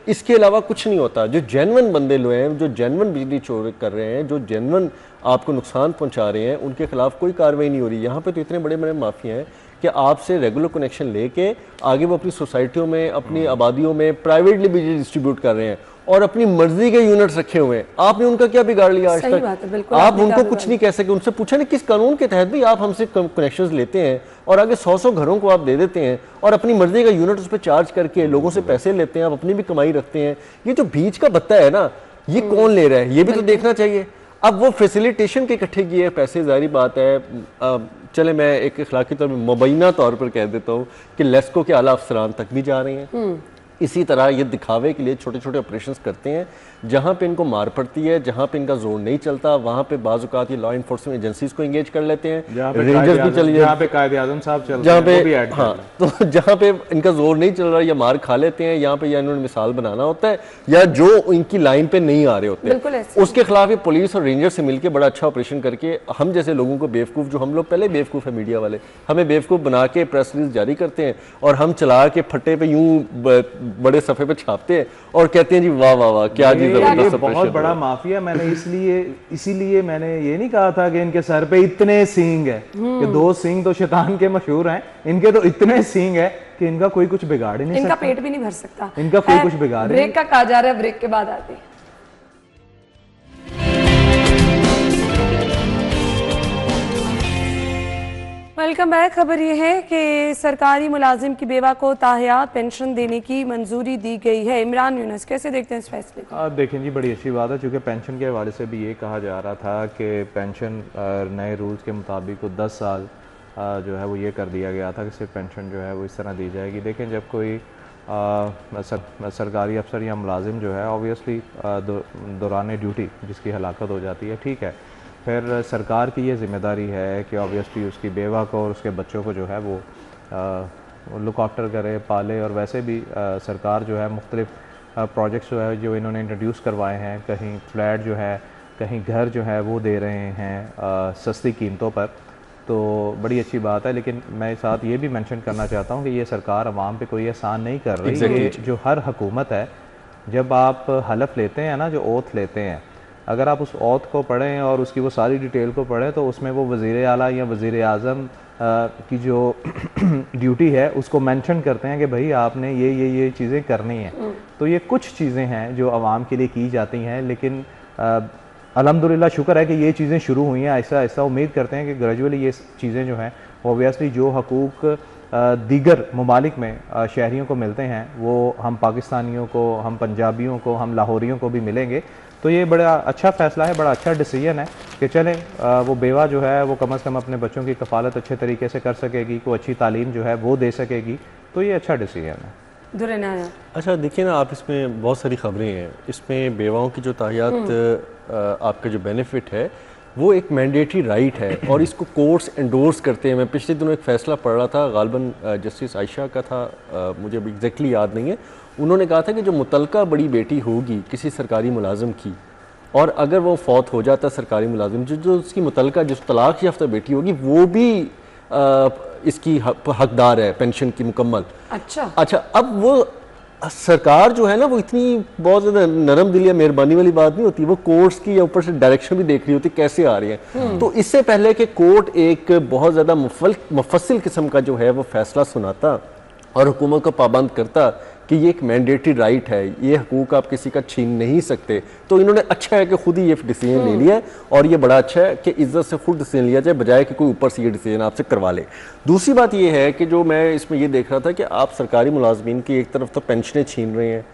इसके अलावा कुछ नहीं होता। जो जेन्युइन बंदे लोग हैं, जो जेन्युइन बिजली चोरी कर रहे हैं, जो जेन्युइन आपको नुकसान पहुंचा रहे हैं, उनके खिलाफ कोई कार्रवाई नहीं हो रही। यहाँ पे तो इतने बड़े बड़े माफिया हैं कि आपसे रेगुलर कनेक्शन लेके आगे वो अपनी सोसाइटियों में, अपनी आबादियों में प्राइवेटली बिजली डिस्ट्रीब्यूट कर रहे हैं और अपनी मर्जी के यूनिट्स रखे हुए हैं। आपने उनका क्या बिगाड़ लिया आज तक? आप उनको कुछ नहीं कह सके। उनसे पूछा नहीं किस कानून के तहत भी आप हमसे कनेक्शंस लेते हैं और आगे 100-100 घरों को आप दे देते हैं और अपनी मर्जी का यूनिट उस पर चार्ज करके लोगों से पैसे लेते हैं, आप अपनी भी कमाई रखते हैं। ये जो बीच का बत्ता है ना, ये कौन ले रहा है, ये भी तो देखना चाहिए। अब वो फैसिलिटेशन के इकट्ठे किए पैसे, जारी बात है। चले मैं एक इखलाकी तौर पर मुबैना तौर पर कह देता हूँ कि लेस्को के आला अफसरान तक भी जा रहे हैं। इसी तरह ये दिखावे के लिए छोटे छोटे ऑपरेशंस करते हैं, जहाँ पे इनको मार पड़ती है, जहाँ पे इनका जोर नहीं चलता, वहाँ पे बाज़ औक़ात ये लॉ इन्फोर्समेंट एजेंसीज को एंगेज कर लेते हैं, रेंजर्स भी चलिए, जहाँ पे कायदे आज़म साहब चलते हैं, जहाँ पे हाँ, तो जहाँ पे इनका जोर नहीं चल रहा या मार खा लेते हैं, यहाँ पे या इन्होंने मिसाल बनाना होता है या जो इनकी लाइन पे नहीं आ रहे होते हैं, उसके खिलाफ ये पुलिस और रेंजर से मिलकर बड़ा अच्छा ऑपरेशन करके हम जैसे लोगों को बेवकूफ़, जो हम लोग पहले बेवकूफ़ है मीडिया वाले, हमें बेवकूफ़ बना के प्रेस रिलीज जारी करते हैं और हम चला के फट्टे पे यूं बड़े सफ़े पे छापते हैं और कहते हैं जी वाह वाह वाह क्या जी जबरदस्त बहुत बड़ा माफिया। मैंने इसीलिए मैंने ये नहीं कहा था कि इनके सर पे इतने सींग है, कि 2 सींग तो शैतान के मशहूर हैं, इनके तो इतने सींग है कि इनका कोई कुछ बिगाड़ ही नहीं सकता, इनका पेट भी नहीं भर सकता, इनका कोई कुछ बिगाड़। ब्रेक का कहा जा रहा है, ब्रेक के बाद आते हैं। Welcome back. खबर ये है कि सरकारी मुलाजिम की बेवा को ताहयात पेंशन देने की मंजूरी दी गई है। इमरान यूनुस कैसे देखते हैं इस फैसले को? आप देखें जी, बड़ी अच्छी बात है, क्योंकि पेंशन के हवाले से भी ये कहा जा रहा था कि पेंशन नए रूल्स के मुताबिक 10 साल जो है वो ये कर दिया गया था कि सिर्फ पेंशन जो है वो इस तरह दी जाएगी। देखें, जब कोई सरकारी अफसर या मुलाजिम जो है ऑब्वियसली दौरान ड्यूटी जिसकी हलाकत हो जाती है, ठीक है, फिर सरकार की ये ज़िम्मेदारी है कि ऑब्वियसली उसकी बेवा को और उसके बच्चों को जो है वो लुक आफ्टर करे, पाले। और वैसे भी सरकार जो है मुख्तलिफ प्रोजेक्ट्स जो है जो इन्होंने इंट्रोड्यूस करवाए हैं, कहीं फ्लैट जो है, कहीं घर जो है वो दे रहे हैं सस्ती कीमतों पर, तो बड़ी अच्छी बात है। लेकिन मैं साथ ये भी मेंशन करना चाहता हूँ कि ये सरकार अवाम पे कोई एहसान नहीं कर रही। जो हर हुकूमत है, जब आप हलफ लेते हैं ना, जो ओथ लेते हैं, अगर आप उस ओथ को पढ़ें और उसकी वो सारी डिटेल को पढ़ें तो उसमें वो वज़ीर आला या वज़ीर आज़म की जो ड्यूटी है उसको मेंशन करते हैं कि भाई आपने ये चीज़ें करनी हैं। तो ये कुछ चीज़ें हैं जो आवाम के लिए की जाती हैं, लेकिन अल्हम्दुलिल्लाह शुक्र है कि ये चीज़ें शुरू हुई हैं ऐसा ऐसा। उम्मीद करते हैं कि ग्रेजुअली ये चीज़ें जो हैं ओबियसली जो हकूक़ दीगर ममालिक में शहरियों को मिलते हैं वो हम पाकिस्तानियों को, हम पंजाबियों को, हम लाहौरियों को भी मिलेंगे। तो ये बड़ा अच्छा फ़ैसला है, बड़ा अच्छा डिसीजन है कि चलें वो बेवा जो है वो कम से कम अपने बच्चों की कफ़ालत अच्छे तरीके से कर सकेगी, कोई अच्छी तालीम जो है वो दे सकेगी। तो ये अच्छा डिसीजन है। अच्छा देखिए ना, आप इसमें बहुत सारी ख़बरें हैं, इसमें बेवाओं की जो ताहियात आपका जो बेनिफिट है वो एक मैंडेटरी राइट है और इसको कोर्ट्स एंडोर्स करते हैं। मैं पिछले दिनों एक फ़ैसला पढ़ रहा था, गालबन जस्टिस आयशा का था, मुझे अभी एग्जैक्टली याद नहीं है। उन्होंने कहा था कि जो मुतलका बड़ी बेटी होगी किसी सरकारी मुलाजिम की और अगर वो फौत हो जाता सरकारी मुलाजिम, जो उसकी मुतलका जिस तलाक याफ्ता बेटी होगी वो भी इसकी हकदार है पेंशन की मुकम्मल। अच्छा, अब वो सरकार जो है ना वो इतनी बहुत ज़्यादा नरम दिल या मेहरबानी वाली बात नहीं होती, वो कोर्ट्स की या ऊपर से डायरेक्शन भी देख रही होती कैसे आ रही है। तो इससे पहले कि कोर्ट एक बहुत ज़्यादा मुफस्सिल किस्म का जो है वो फैसला सुनाता और हुकूमत को पाबंद करता कि ये एक मैंडेटरी राइट है, ये हकूक आप किसी का छीन नहीं सकते, तो इन्होंने अच्छा है कि खुद ही ये डिसीजन ले लिया है और ये बड़ा अच्छा है कि इज्जत से खुद डिसीजन लिया जाए बजाय कि कोई ऊपर से ये डिसीजन आपसे करवा ले। दूसरी बात ये है कि जो मैं इसमें ये देख रहा था कि आप सरकारी मुलाजमीन की एक तरफ तो पेंशनें छीन रहे हैं,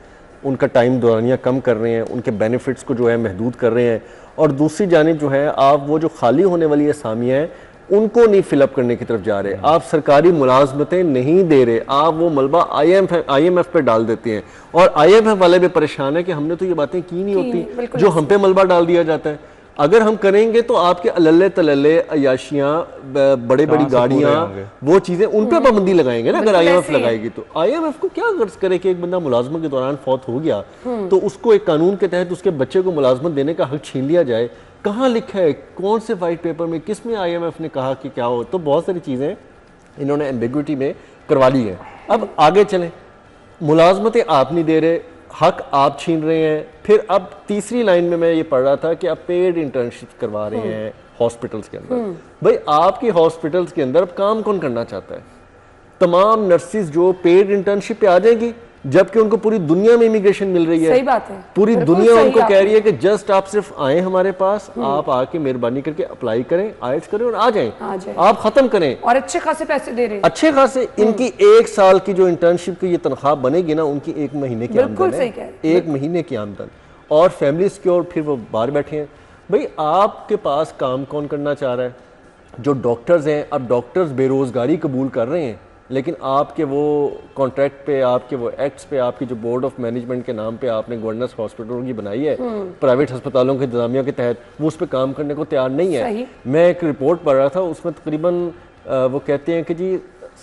उनका टाइम दौरानिया कम कर रहे हैं, उनके बेनिफिट्स को जो है महदूद कर रहे हैं, और दूसरी जानिब जो है आप वो जो खाली होने वाली असामियाँ हैं उनको नहीं फिलअप करने की तरफ जा रहे, आप सरकारी मुलाजमतें नहीं दे रहे, आप वो मलबा IMF पे डाल देते हैं और IMF वाले भी परेशान है कि हमने तो ये बातें की नहीं होती जो हम पे मलबा डाल दिया जाता है। अगर हम करेंगे तो आपके अल्ले तलल्ले अयाशियाँ, बड़ी बड़ी गाड़ियाँ, वो चीज़ें उन पर पाबंदी लगाएंगे ना अगर IMF लगाएगी तो। IMF को क्या गर्ज करे कि एक बंदा मुलाजमत के दौरान फौत हो गया तो उसको एक कानून के तहत उसके बच्चे को मुलाजमत देने का हक छीन लिया जाए? कहाँ लिखा है, कौन से वाइट पेपर में, किस में IMF ने कहा कि क्या हो? तो बहुत सारी चीज़ें इन्होंने एम्बिग्विटी में करवा ली है। अब आगे चलें, मुलाजमतें आप नहीं दे रहे, हक आप छीन रहे हैं, फिर अब तीसरी लाइन में मैं ये पढ़ रहा था कि आप पेड इंटर्नशिप करवा रहे हैं हॉस्पिटल्स के अंदर। भाई आपके हॉस्पिटल्स के अंदर अब काम कौन करना चाहता है? तमाम नर्सिस जो पेड इंटर्नशिप पे आ जाएंगी जबकि उनको पूरी दुनिया में इमिग्रेशन मिल रही है। सही बात है, पूरी दुनिया उनको कह रही है कि जस्ट आप सिर्फ आए हमारे पास, आप आके मेहरबानी करके अप्लाई करें, आयल्स करें और आ जाएं, आप खत्म करें और अच्छे खासे पैसे दे रहे हैं, अच्छे खासे। इनकी 1 साल की जो इंटर्नशिप की ये तनख्वाह बनेगी ना, उनकी 1 महीने की आमदन है, 1 महीने की आमदन, और फैमिली सिक्योर, फिर वो बाहर बैठे हैं। भाई आपके पास काम कौन करना चाह रहा है? जो डॉक्टर्स हैं, अब डॉक्टर्स बेरोजगारी कबूल कर रहे हैं लेकिन आपके वो कॉन्ट्रैक्ट पे, आपके वो एक्ट्स पे, आपकी जो बोर्ड ऑफ मैनेजमेंट के नाम पे आपने गवर्नेंस हॉस्पिटलों की बनाई है प्राइवेट अस्पतालों के इंतजामिया के तहत, वो उस पर काम करने को तैयार नहीं है। मैं एक रिपोर्ट पढ़ रहा था, उसमें तकरीबन वो कहते हैं कि जी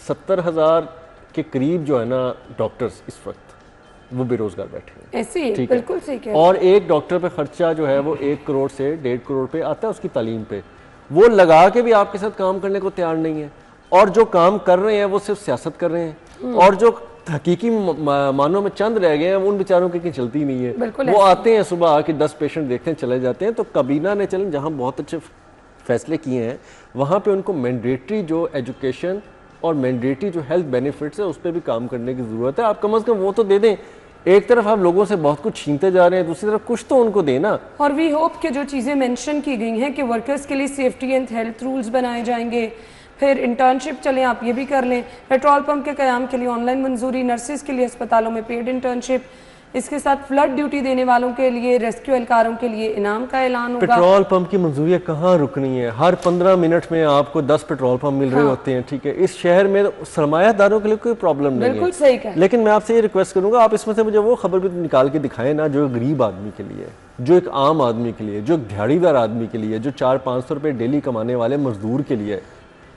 70,000 के करीब जो है ना डॉक्टर्स इस वक्त वो बेरोजगार बैठे हैं। ऐसे ही बिल्कुल सही कह रहे हैं। और एक डॉक्टर पे खर्चा जो है वो 1 करोड़ से 1.5 करोड़ पे आता है उसकी तालीम पे, वो लगा के भी आपके साथ काम करने को तैयार नहीं है। और जो काम कर रहे हैं वो सिर्फ सियासत कर रहे हैं, और जो हकीकी मानों में चंद रह गए हैं उन बेचारों की चलती नहीं है। वो आते हैं सुबह आके 10 पेशेंट देखते हैं चले जाते हैं। तो काबीना ने चलन जहाँ बहुत अच्छे फैसले किए हैं वहाँ पे उनको मैंडेटरी जो एजुकेशन और मैंडेटरी जो हेल्थ बेनिफिट्स है उस पर भी काम करने की ज़रूरत है। आप कम अज़ कम वो तो दे दें। एक तरफ आप लोगों से बहुत कुछ छीनते जा रहे हैं, दूसरी तरफ कुछ तो उनको देना। और वी होप कि जो चीज़ें मेंशन की गई हैं कि वर्कर्स के लिए सेफ्टी एंड हेल्थ रूल्स बनाए जाएंगे, फिर इंटर्नशिप चलें आप ये भी कर लें, पेट्रोल पंप के क़याम के लिए ऑनलाइन मंजूरी, नर्सिस के लिए अस्पतालों में पेड इंटर्नशिप, इसके साथ फ्लड ड्यूटी देने वालों के लिए, रेस्क्यू एहलकारों के लिए इनाम का ऐलान होगा। पेट्रोल पंप की मंजूरियाँ कहाँ रुकनी है? हर 15 मिनट में आपको 10 पेट्रोल पंप मिल रहे होते हैं। ठीक है, इस शहर में सरमायादारों के लिए कोई प्रॉब्लम नहीं है, बिल्कुल सही कहा। लेकिन मैं आपसे ये रिक्वेस्ट करूंगा, आप इसमें से मुझे वो खबर भी निकाल के दिखाएं ना जो गरीब आदमी के लिए, जो एक आम आदमी के लिए, जो दिहाड़ीदार आदमी के लिए, जो 400-500 रुपये डेली कमाने वाले मजदूर के लिए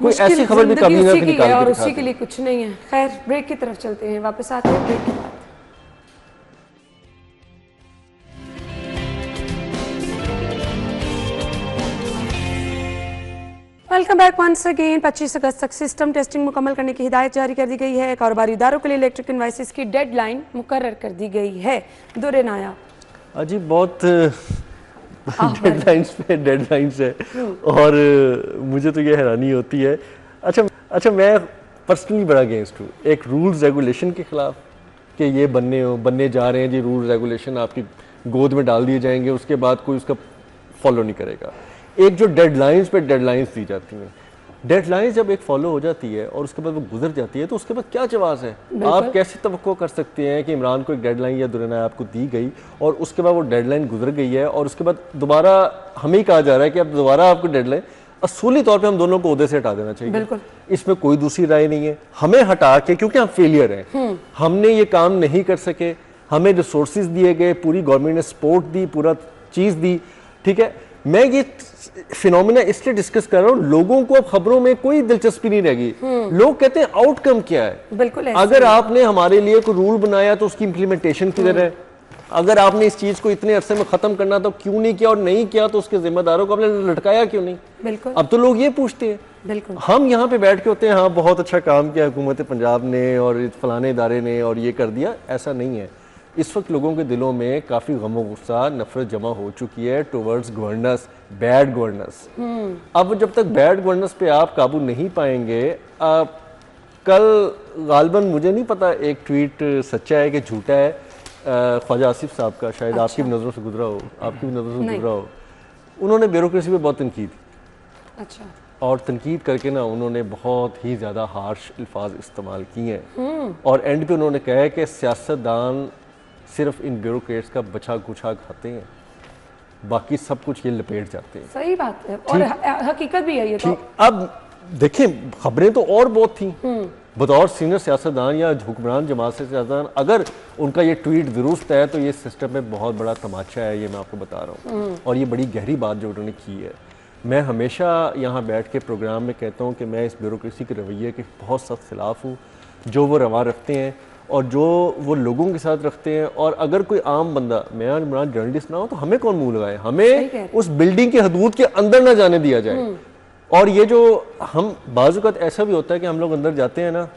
कोई ऐसी खबर भी कभी ना निकाल के और उसी के लिए कुछ नहीं है। खैर ब्रेक की तरफ चलते हैं, वापस आते हैं ब्रेक के बाद। Welcome back once again. 25 अगस्त तक सिस्टम टेस्टिंग मुकम्मल करने की हिदायत जारी कर दी गई है। कारोबारी इदारों के लिए इलेक्ट्रिक इनवाइसेस की डेडलाइन मुकर्रर कर दी गई है। दुर्रे नाया अजी बहुत डेडलाइंस है और मुझे तो ये हैरानी होती है। अच्छा मैं पर्सनली बड़ा अगेंस्ट हूँ एक रूल्स रेगुलेशन के खिलाफ कि ये बनने जा रहे हैं जी, रूल्स रेगुलेशन आपकी गोद में डाल दिए जाएंगे, उसके बाद कोई उसका फॉलो नहीं करेगा। एक जो डेडलाइंस पे डेडलाइंस दी जाती हैं, डेडलाइंस जब एक फॉलो हो जाती है और उसके बाद वो गुजर जाती है तो उसके बाद क्या जवाब है? आप कैसे तवक्को कर सकते हैं कि इमरान को एक डेडलाइन या दुर्ना आपको दी गई और उसके बाद वो डेडलाइन गुजर गई है और उसके बाद दोबारा हमें ही कहा जा रहा है कि अब दोबारा आपको डेडलाइन, असूली तौर पे हम दोनों को ओहदे से हटा देना चाहिए। बिल्कुल, इसमें कोई दूसरी राय नहीं है। हमें हटा के, क्योंकि हम फेलियर हैं, हमने ये काम नहीं कर सके, हमें रिसोर्सेज दिए गए, पूरी गवर्नमेंट ने सपोर्ट दी, पूरा चीज़ दी, ठीक है। मैं ये फिनोमिना इसलिए डिस्कस कर रहा हूँ, लोगों को अब खबरों में कोई दिलचस्पी नहीं रहेगी। लोग कहते हैं आउटकम क्या है। बिल्कुल, अगर आपने हमारे लिए कोई रूल बनाया तो उसकी इंप्लीमेंटेशन किधर है? अगर आपने इस चीज को इतने अरसे में खत्म करना तो क्यों नहीं किया, और नहीं किया तो उसके जिम्मेदारों को आपने लटकाया क्यों नहीं? बिल्कुल, अब तो लोग ये पूछते हैं। बिल्कुल, हम यहाँ पे बैठ के होते हैं हाँ बहुत अच्छा काम किया हुकूमत पंजाब ने और फलाने इदारे ने और ये कर दिया, ऐसा नहीं है। इस वक्त लोगों के दिलों में काफ़ी गम गुस्सा, नफरत जमा हो चुकी है टुवर्ड्स गवर्नेंस, बैड गवर्नेंस। अब जब तक बैड गवर्नेंस पे आप काबू नहीं पाएंगे, कल गालबन मुझे नहीं पता एक ट्वीट सच्चा है कि झूठा है, ख्वाजा आसिफ साहब का, शायद अच्छा। आपकी भी नज़रों से गुजरा हो, आपकी भी नज़रों से गुजरा हो। उन्होंने ब्यूरोक्रेसी पे बहुत तनकीद, अच्छा, और तनकीद करके ना उन्होंने बहुत ही ज़्यादा हार्श अल्फाज इस्तेमाल किए हैं, और एंड पे उन्होंने कहा है कि सियासतदान सिर्फ इन ब्यूरोक्रेट्स का बचा कुचा खाते हैं, बाकी सब कुछ ये लपेट जाते हैं। सही बात है और हकीकत भी है ये तो। अब देखें, खबरें तो और बहुत थी। बतौर सीनियर सियासतदान या हुक्मरान जमात से सियासतदान, अगर उनका ये ट्वीट दुरुस्त है तो ये सिस्टम में बहुत बड़ा तमाचा है, ये मैं आपको बता रहा हूँ, और ये बड़ी गहरी बात जो उन्होंने की है। मैं हमेशा यहाँ बैठ के प्रोग्राम में कहता हूँ कि मैं इस ब्यूरोक्रेसी के रवैये के बहुत सख्त खिलाफ हूँ, जो वो रवा रखते हैं और जो वो लोगों के साथ रखते हैं। और अगर कोई आम बंदा, मैं इमरान जर्नलिस्ट ना हो, तो हमें कौन मुंह लगाए, हमें उस बिल्डिंग के हदूद के अंदर ना जाने दिया जाए। और ये जो हम बाज़-औक़ात ऐसा भी होता है कि हम लोग अंदर जाते हैं ना,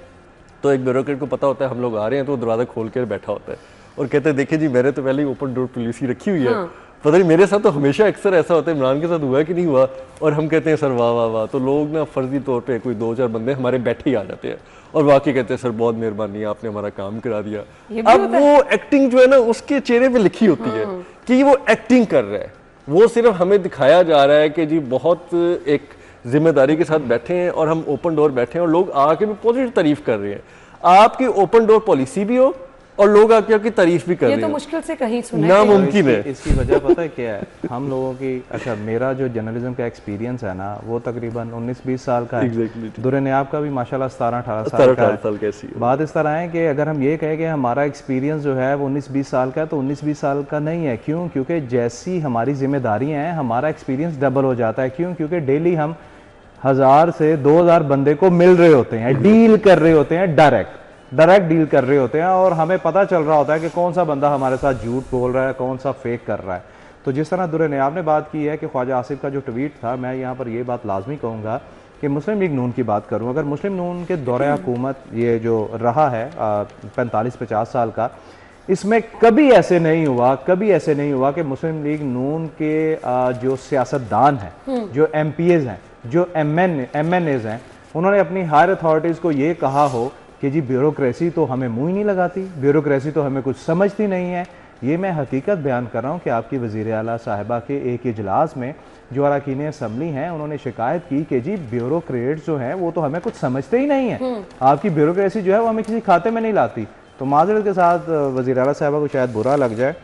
तो एक ब्यूरोक्रेट को पता होता है हम लोग आ रहे हैं, तो वो दरवाज़ा खोल कर बैठा होता है और कहते हैं देखिए जी मैंने तो पहले ही ओपन डोर पॉलिसी रखी हुई है। पता नहीं मेरे साथ तो हमेशा अक्सर ऐसा होता है, इमरान के साथ हुआ है कि नहीं हुआ, और हम कहते हैं सर वाह वाह वाह, तो लोग ना फर्जी तौर पे कोई 2-4 बंदे हमारे बैठे ही आ जाते हैं और वाकई कहते हैं सर बहुत मेहरबानी आपने हमारा काम करा दिया। अब वो एक्टिंग जो है ना उसके चेहरे पे लिखी होती है कि वो एक्टिंग कर रहा है, वो सिर्फ हमें दिखाया जा रहा है कि जी बहुत एक जिम्मेदारी के साथ बैठे हैं और हम ओपन डोर बैठे हैं और लोग आके भी पॉजिटिव तारीफ कर रहे हैं। आपकी ओपन डोर पॉलिसी भी हो और लोग आके आपकी तारीफ भी कर रहे हैं, ये तो मुश्किल से कहीं सुना नामुमकिन है। इसकी वजह पता है क्या है? हम लोगों की, अच्छा मेरा जो जर्नलिज्म का एक्सपीरियंस है ना वो तकरीबन 19-20 साल का है। दुर्नियाब का भी माशाल्लाह 17-18 साल का है। बात इस तरह है कि अगर हम ये कहें कि हमारा एक्सपीरियंस जो है वो 19-20 साल का है, तो 19-20 साल का नहीं है। क्यों? क्योंकि जैसी हमारी जिम्मेदारियाँ हैं हमारा एक्सपीरियंस डबल हो जाता है। क्यों? क्योंकि डेली हम 1000 से 2000 बंदे को मिल रहे होते हैं, डील कर रहे होते हैं, डायरेक्ट डील कर रहे होते हैं, और हमें पता चल रहा होता है कि कौन सा बंदा हमारे साथ झूठ बोल रहा है, कौन सा फेक कर रहा है। तो जिस तरह दुर्नियाब ने बात की है कि ख्वाजा आसिफ का जो ट्वीट था, मैं यहाँ पर ये बात लाजमी कहूँगा कि मुस्लिम लीग नून की बात करूँ, अगर मुस्लिम नून के दौरे हुकूमत ये जो रहा है 45-50 साल का, इसमें कभी ऐसे नहीं हुआ कि मुस्लिम लीग नून के जो सियासतदान हैं, जो MPs हैं, जो MNAs हैं, उन्होंने अपनी हायर अथॉरिटीज़ को ये कहा हो कि जी ब्यूरोक्रेसी तो हमें मुंह ही नहीं लगाती, ब्यूरोक्रेसी तो हमें कुछ समझती नहीं है। ये मैं हकीकत बयान कर रहा हूँ कि आपकी वज़ीर आला साहिबा के एक इजलास में जो अरकान असम्बली हैं उन्होंने शिकायत की कि जी ब्यूरोक्रेट्स जो हैं वो तो हमें कुछ समझते ही नहीं है, आपकी ब्यूरोक्रेसी जो है वो हमें किसी खाते में नहीं लाती। तो माजरत के साथ वज़ीर आला साहिबा को शायद बुरा लग जाए,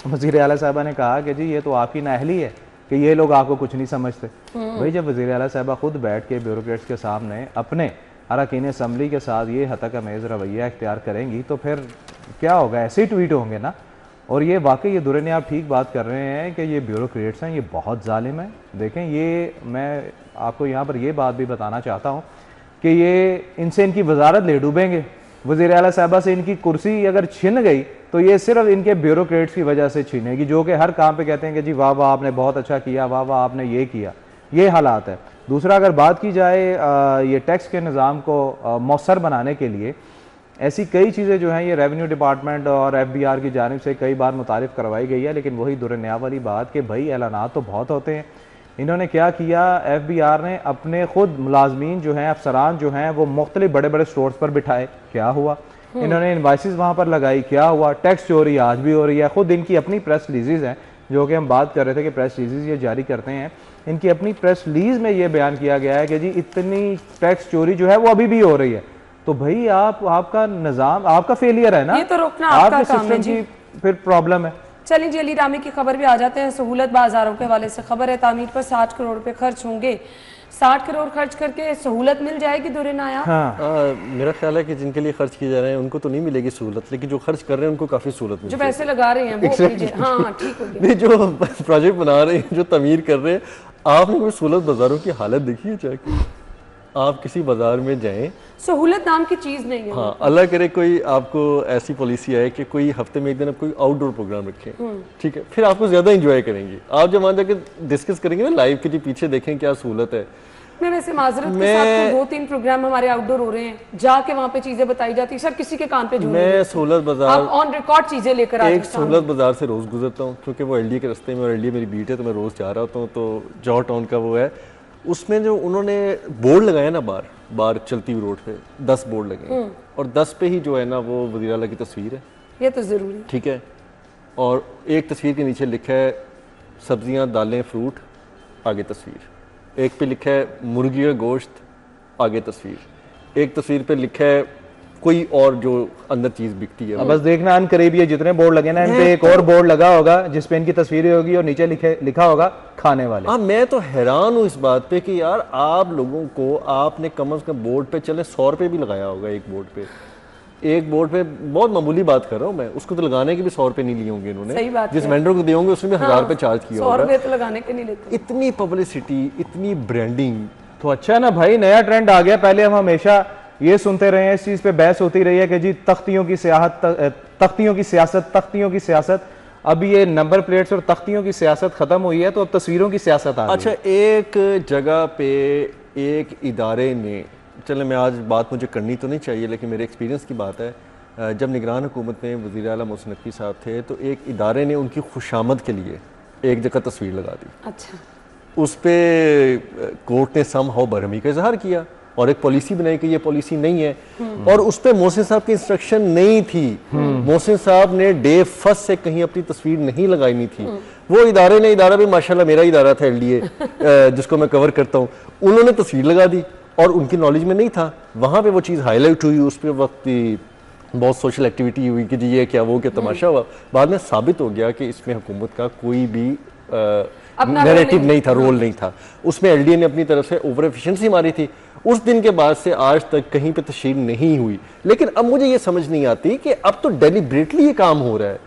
वज़ीर आला साहिबा ने कहा कि जी ये तो आपकी नाअहली है कि ये लोग आपको कुछ नहीं समझते। भाई जब वज़ीर आला साहिबा खुद बैठ के ब्यूरोक्रेट्स के सामने अपने अरकान असम्बली के साथ ये हतक-अमेज़ रवैया इख्तियार करेंगी तो फिर क्या होगा? ऐसे ही ट्वीट होंगे ना। और ये वाकई ये दुर्नियाब ठीक बात कर रहे हैं कि ये ब्यूरोक्रेट्स हैं, ये बहुत जालिम है। देखें, ये मैं आपको यहाँ पर ये बात भी बताना चाहता हूँ कि ये इनसे इनकी वजारत ले डूबेंगे। वज़ीर आला साहिबा से इनकी कुर्सी अगर छिन गई तो ये सिर्फ इनके ब्यूरोक्रेट्स की वजह से छिनेगी, जो कि हर काम पे कहते हैं कि जी वाह वाह आपने बहुत अच्छा किया, वाह वाह आपने ये किया। ये हालात है। दूसरा, अगर बात की जाए ये टैक्स के निज़ाम को मौसर बनाने के लिए ऐसी कई चीज़ें जो हैं ये रेवेन्यू डिपार्टमेंट और FBR की जानिब से कई बार मुतारिफ़ करवाई गई है, लेकिन वही दुर्नियाब वाली बात कि भाई ऐलानात तो बहुत होते हैं। इन्होंने क्या किया, FBR ने अपने खुद मुलाजमीन जो हैं, अफसरान जो हैं, वो मुख्तलिफ बड़े बड़े स्टोर्स पर बिठाए, क्या हुआ? इन्होंने इन्वाइसेस वहाँ पर लगाई, क्या हुआ? टैक्स चोरी आज भी हो रही है। खुद इनकी अपनी प्रेस रिलीज़ हैं, जो कि हम बात कर रहे थे कि प्रेस रिलीज़ ये जारी करते हैं, इनकी अपनी प्रेस रिलीज़ में ये बयान किया गया है कि जी इतनी टैक्स चोरी जो है वो अभी भी हो रही है। तो भाई आपका निज़ाम, आपका फेलियर है ना, ये तो रोकना आपका काम है जी, फिर प्रॉब्लम है। चलिए जी, अली रामी की खबर भी आ जाते हैं। सहूलत बाजारों के हवाले से खबर है, तामीर पर 60 करोड़ रुपए खर्च होंगे। 60 करोड़ खर्च करके सहूलत मिल जाएगी दुर्नियाब? हाँ, मेरा ख्याल है कि जिनके लिए खर्च किए जा रहे हैं उनको तो नहीं मिलेगी सहूलत, लेकिन जो खर्च कर रहे हैं उनको काफ़ी सहूलत मिलेगी। जो पैसे लगा रहे हैं वो कीजिए। हाँ ठीक हो गया। नहीं, जो प्रोजेक्ट बना रहे हैं, जो तमीर कर रहे हैं, आपने कोई सहूलत बाजारों की हालत देखी है जाके? आप किसी बाजार में जाएं, सहूलत नाम की चीज नहीं है। हाँ, अल्लाह करे कोई आपको ऐसी पॉलिसी आए कि कोई हफ्ते में एक दिन आप कोई आउटडोर प्रोग्राम रखें, ठीक है, फिर आपको ज्यादा एंजॉय करेंगे। आप जब वहां जाकर डिस्कस करेंगे ना लाइव के जी पीछे देखें क्या सहूलत है। मैं वैसे माजरत के साथ तो 2-3 प्रोग्राम हमारे आउटडोर हो रहे हैं, जाके वहाँ पे चीजें बताई जाती है, सर किसी के कान पे झूठ नहीं। मैं सहूलत बाजार आप ऑन रिकॉर्ड चीजें लेकर आते हैं। एक सहूलत बाजार से रोज गुजरता हूँ क्योंकि वो एलडीए के रास्ते में, और एलडीए मेरी बीट है तो मैं रोज जा रहा होता हूँ। तो जॉर्ज टाउन का वो है, उसमें जो उन्होंने बोर्ड लगाया ना बार चलती हुई रोड पे 10 बोर्ड लगे, और 10 पे ही जो है ना वो वज़ीर आला की तस्वीर है। ये तो जरूरी, ठीक है, और एक तस्वीर के नीचे लिखा है सब्जियां, दालें, फ्रूट, आगे तस्वीर। एक पे लिखा है मुर्गी का गोश्त, आगे तस्वीर। एक तस्वीर पे लिखा है कोई और जो अंदर चीज बिकती है। अब बस देखना अन करीब ये जितने बोर्ड लगे ना, इन पे एक और बोर्ड लगा होगा जिसपे इनकी तस्वीरें होगी और नीचे लिखा होगा खाने वाले। हाँ, मैं तो हैरान हूँ इस बात पे कि यार आप लोगों को, आपने कम से कम बोर्ड पे चले 100 रुपये भी लगाया होगा एक बोर्ड पे। एक बोर्ड पे बहुत मामूली बात कर रहा हूँ मैं, उसको तो लगाने के भी 100 रुपये नहीं लिए होंगे इन्होंने। जिस वेंडर को दिए होंगे उसमें भी 1000 रुपये चार्ज किया होगा। 100 रुपये तो लगाने के नहीं लेते। इतनी पब्लिसिटी, इतनी ब्रांडिंग। तो अच्छा ना भाई, नया ट्रेंड आ गया। पहले हम हमेशा ये सुनते रहे हैं, इस चीज पे बहस होती रही है कि जी तख्तियों की सियासत। अब ये नंबर प्लेट्स और तख्तियों की सियासत खत्म हुई है, तो अब तस्वीरों की सियासत आ गई। अच्छा, एक जगह पे एक इदारे ने, चले मैं आज बात मुझे करनी तो नहीं चाहिए लेकिन मेरे एक्सपीरियंस की बात है, जब निगरान हुकूमत में वज़ीर आला मोहसिन नकवी साहब थे तो एक इदारे ने उनकी खुशामद के लिए एक जगह तस्वीर लगा दी। अच्छा, उस पर कोर्ट ने समहाउ बरहमी का इजहार किया और एक पॉलिसी बनाई कि ये पॉलिसी नहीं है, और उस पर मोहसिन साहब की इंस्ट्रक्शन नहीं थी। मोहसिन साहब ने डे फर्स्ट से कहीं अपनी तस्वीर नहीं लगाई नहीं थी। वो इदारे ने, इदारा भी माशाल्लाह मेरा इदारा था एलडीए जिसको मैं कवर करता हूँ, उन्होंने तस्वीर लगा दी और उनकी नॉलेज में नहीं था। वहाँ पे वो चीज़ हाईलाइट हुई, उस पर वक्त बहुत सोशल एक्टिविटी हुई कि जी ये क्या वो क्या तमाशा हुआ। बाद में साबित हो गया कि इसमें हुकूमत का कोई भी नैरेटिव नहीं था, रोल नहीं था। उसमें एलडीए ने अपनी तरफ से ओवर एफिशिएंसी मारी थी। उस दिन के बाद से आज तक कहीं पे तशहीर नहीं हुई। लेकिन अब मुझे ये समझ नहीं आती कि अब तो डेलिब्रेटली ये काम हो रहा है।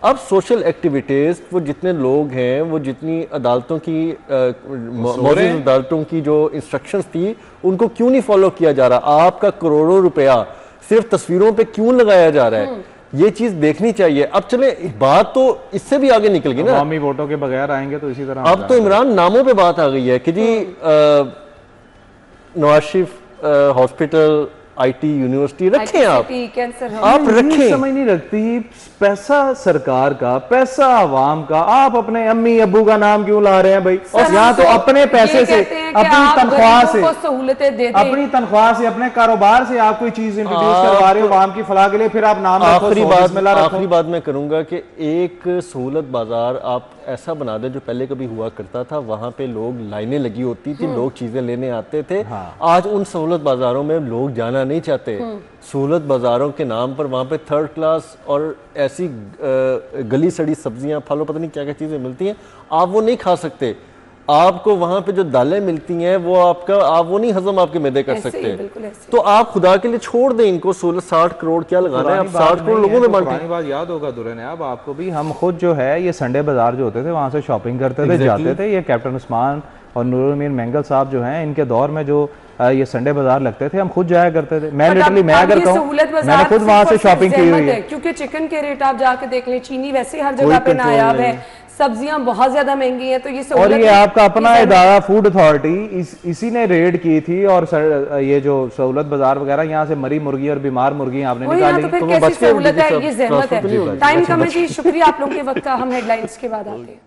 अब सोशल एक्टिविटीज, वो जितने लोग हैं, वो जितनी अदालतों की मौजूद अदालतों की जो इंस्ट्रक्शंस थी उनको क्यों नहीं फॉलो किया जा रहा? आपका करोड़ों रुपया सिर्फ तस्वीरों पे क्यों लगाया जा रहा है? ये चीज देखनी चाहिए। अब चले, बात तो इससे भी आगे निकल गई ना, अवामी वोटों के बगैर आएंगे तो इसी तरह। अब तो इमरान नामों पे बात आ गई है कि जी Nawaz Sharif hospital, IT university रखें आप रखें। समझ नहीं रखती, पैसा सरकार का, पैसा आवाम का, आप अपने अम्मी अब्बू का नाम क्यों ला रहे हैं भाई? और यहाँ तो अपने पैसे से, अपनी तनख्वाह से, अपनी तनख्वाह से, अपने कारोबार से आप कोई चीज इंट्रोड्यूस करवा रहे हो आवाम की फलाह के लिए, फिर आप नाम आखिरी बात मैं करूंगा कि एक सहूलत बाजार आप ऐसा बना दे जो पहले कभी हुआ करता था। वहां पे लोग लाइनें लगी होती थी, लोग चीजें लेने आते थे। आज उन सहूलत बाजारों में लोग जाना नहीं चाहते। सहूलत बाजारों के नाम पर वहां पे थर्ड क्लास और ऐसी गली सड़ी सब्जियां, फलों, पता नहीं क्या क्या चीजें मिलती हैं, आप वो नहीं खा सकते। आपको वहां पे जो दालें मिलती हैं वो आप वो नहीं हजम आपके मैदे कर सकते। तो आप खुदा के लिए छोड़ दें इनको। 16-60 करोड़ क्या लगाना है? आप 60 करोड़ लोगों में बांटें। पुरानी बात याद होगा दुर्रे ने, अब आपको भी, हम खुद जो है ये संडे बाजार जो होते थे वहां से शॉपिंग करते थे, जाते थे। ये कैप्टन उस्मान और नूरुल अमीन मेंगल साहब जो हैं, इनके दौर में जो ये संडे बाजार लगते थे, हम खुद जाया करते थे। मैं लिटरली, मैं अगर कहूं, मैंने खुद वहां से शॉपिंग की हुई है। क्योंकि चिकन के रेट आप जाके देख लें, चीनी वैसे हर जगह पे नायाब है, सब्जियां बहुत ज्यादा महंगी हैं, तो ये और ये आपका अपना इदारा फूड अथॉरिटी इसी ने रेड की थी। और ये जो सहूलत बाजार वगैरह, यहाँ से मरी मुर्गी और बीमार मुर्गी आपने निकाली, तो फिर कैसी सहूलत है? ये ज़हमत है। टाइम कम है जी, शुक्रिया आप लोगों के वक्त का। हम हेडलाइंस के बाद आते हैं।